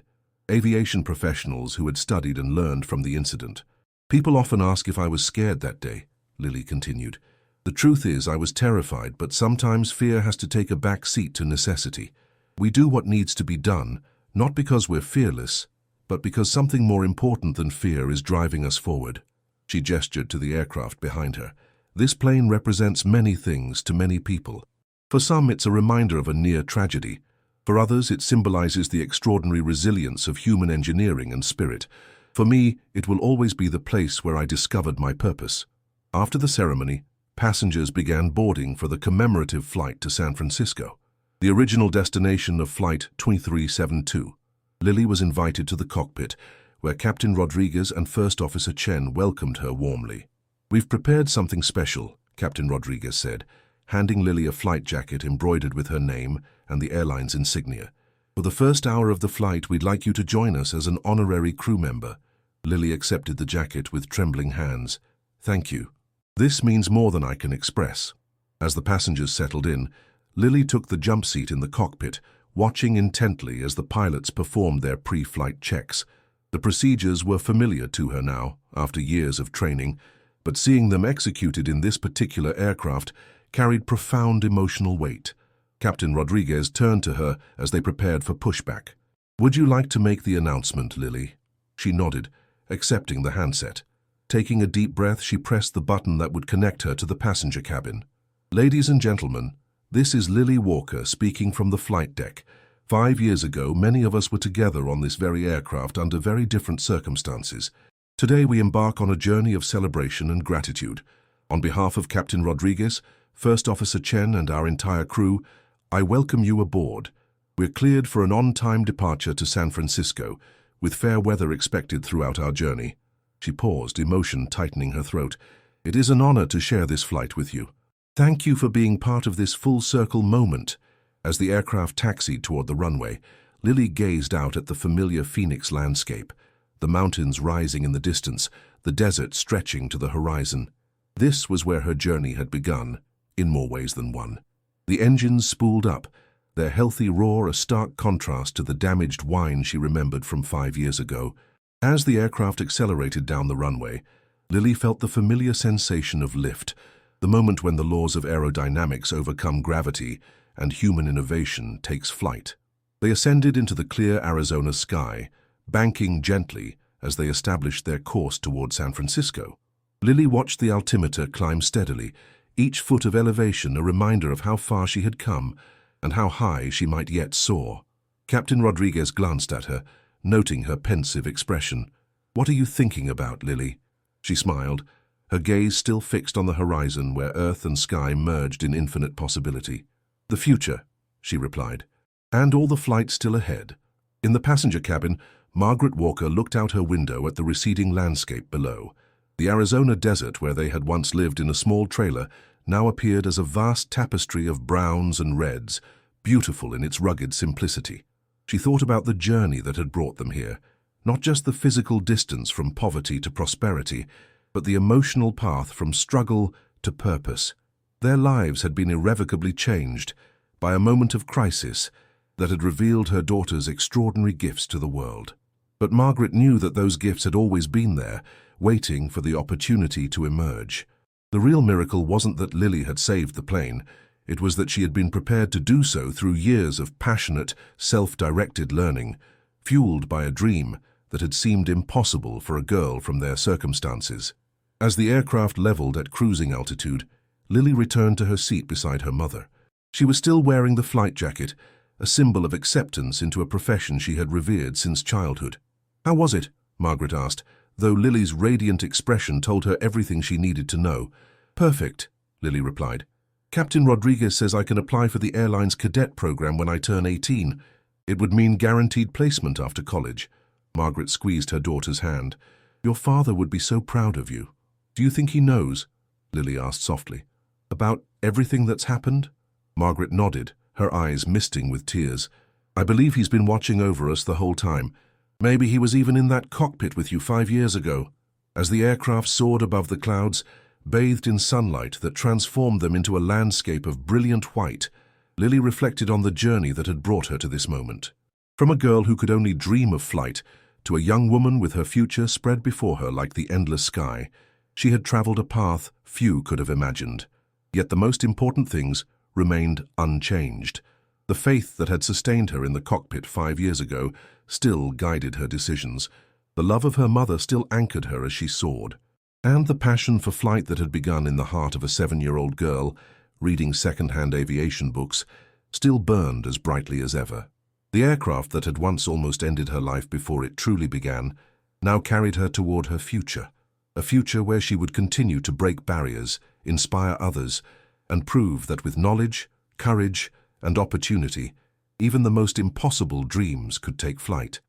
aviation professionals who had studied and learned from the incident. People often ask if I was scared that day, Lily continued. The truth is I was terrified, but sometimes fear has to take a back seat to necessity. We do what needs to be done, not because we're fearless, but because something more important than fear is driving us forward. She gestured to the aircraft behind her. This plane represents many things to many people. For some, it's a reminder of a near tragedy. For others, it symbolizes the extraordinary resilience of human engineering and spirit. For me, it will always be the place where I discovered my purpose. After the ceremony, passengers began boarding for the commemorative flight to San Francisco, the original destination of Flight 2372. Lily was invited to the cockpit, where Captain Rodriguez and First Officer Chen welcomed her warmly. "We've prepared something special," Captain Rodriguez said, handing Lily a flight jacket embroidered with her name and the airline's insignia. "For the first hour of the flight, we'd like you to join us as an honorary crew member. Lily accepted the jacket with trembling hands. "Thank you. This means more than I can express." As the passengers settled in, Lily took the jump seat in the cockpit, watching intently as the pilots performed their pre-flight checks. The procedures were familiar to her now, after years of training, but seeing them executed in this particular aircraft carried profound emotional weight. Captain Rodriguez turned to her as they prepared for pushback. "Would you like to make the announcement, Lily?" She nodded, accepting the handset. Taking a deep breath, she pressed the button that would connect her to the passenger cabin. "Ladies and gentlemen, this is Lily Walker speaking from the flight deck. 5 years ago, many of us were together on this very aircraft under very different circumstances. Today we embark on a journey of celebration and gratitude. On behalf of Captain Rodriguez, First Officer Chen and our entire crew, I welcome you aboard. We're cleared for an on-time departure to San Francisco, with fair weather expected throughout our journey." She paused, emotion tightening her throat. "It is an honor to share this flight with you. Thank you for being part of this full-circle moment." As the aircraft taxied toward the runway, Lily gazed out at the familiar Phoenix landscape, the mountains rising in the distance, the desert stretching to the horizon. This was where her journey had begun, in more ways than one. The engines spooled up, their healthy roar a stark contrast to the damaged whine she remembered from 5 years ago. As the aircraft accelerated down the runway, Lily felt the familiar sensation of lift, the moment when the laws of aerodynamics overcome gravity and human innovation takes flight. They ascended into the clear Arizona sky, banking gently as they established their course toward San Francisco. Lily watched the altimeter climb steadily, each foot of elevation a reminder of how far she had come and how high she might yet soar. Captain Rodriguez glanced at her, noting her pensive expression. "What are you thinking about, Lily?" She smiled, her gaze still fixed on the horizon where earth and sky merged in infinite possibility. "The future," she replied, "and all the flights still ahead." In the passenger cabin, Margaret Walker looked out her window at the receding landscape below. The Arizona desert, where they had once lived in a small trailer, now appeared as a vast tapestry of browns and reds, beautiful in its rugged simplicity. She thought about the journey that had brought them here, not just the physical distance from poverty to prosperity, but the emotional path from struggle to purpose. Their lives had been irrevocably changed by a moment of crisis that had revealed her daughter's extraordinary gifts to the world. But Margaret knew that those gifts had always been there, waiting for the opportunity to emerge. The real miracle wasn't that Lily had saved the plane. It was that she had been prepared to do so through years of passionate, self-directed learning, fueled by a dream that had seemed impossible for a girl from their circumstances. As the aircraft leveled at cruising altitude, Lily returned to her seat beside her mother. She was still wearing the flight jacket, a symbol of acceptance into a profession she had revered since childhood. "How was it?" Margaret asked, though Lily's radiant expression told her everything she needed to know. "Perfect," Lily replied. "Captain Rodriguez says I can apply for the airline's cadet program when I turn 18. It would mean guaranteed placement after college." Margaret squeezed her daughter's hand. "Your father would be so proud of you." "Do you think he knows?" Lily asked softly. "About everything that's happened?" Margaret nodded, her eyes misting with tears. "I believe he's been watching over us the whole time. Maybe he was even in that cockpit with you 5 years ago." As the aircraft soared above the clouds, bathed in sunlight that transformed them into a landscape of brilliant white, Lily reflected on the journey that had brought her to this moment. From a girl who could only dream of flight to a young woman with her future spread before her like the endless sky, she had traveled a path few could have imagined. Yet the most important things remained unchanged. The faith that had sustained her in the cockpit 5 years ago still guided her decisions. The love of her mother still anchored her as she soared. And the passion for flight that had begun in the heart of a 7-year-old girl, reading second-hand aviation books, still burned as brightly as ever. The aircraft that had once almost ended her life before it truly began now carried her toward her future, a future where she would continue to break barriers, inspire others, and prove that with knowledge, courage, and opportunity, even the most impossible dreams could take flight.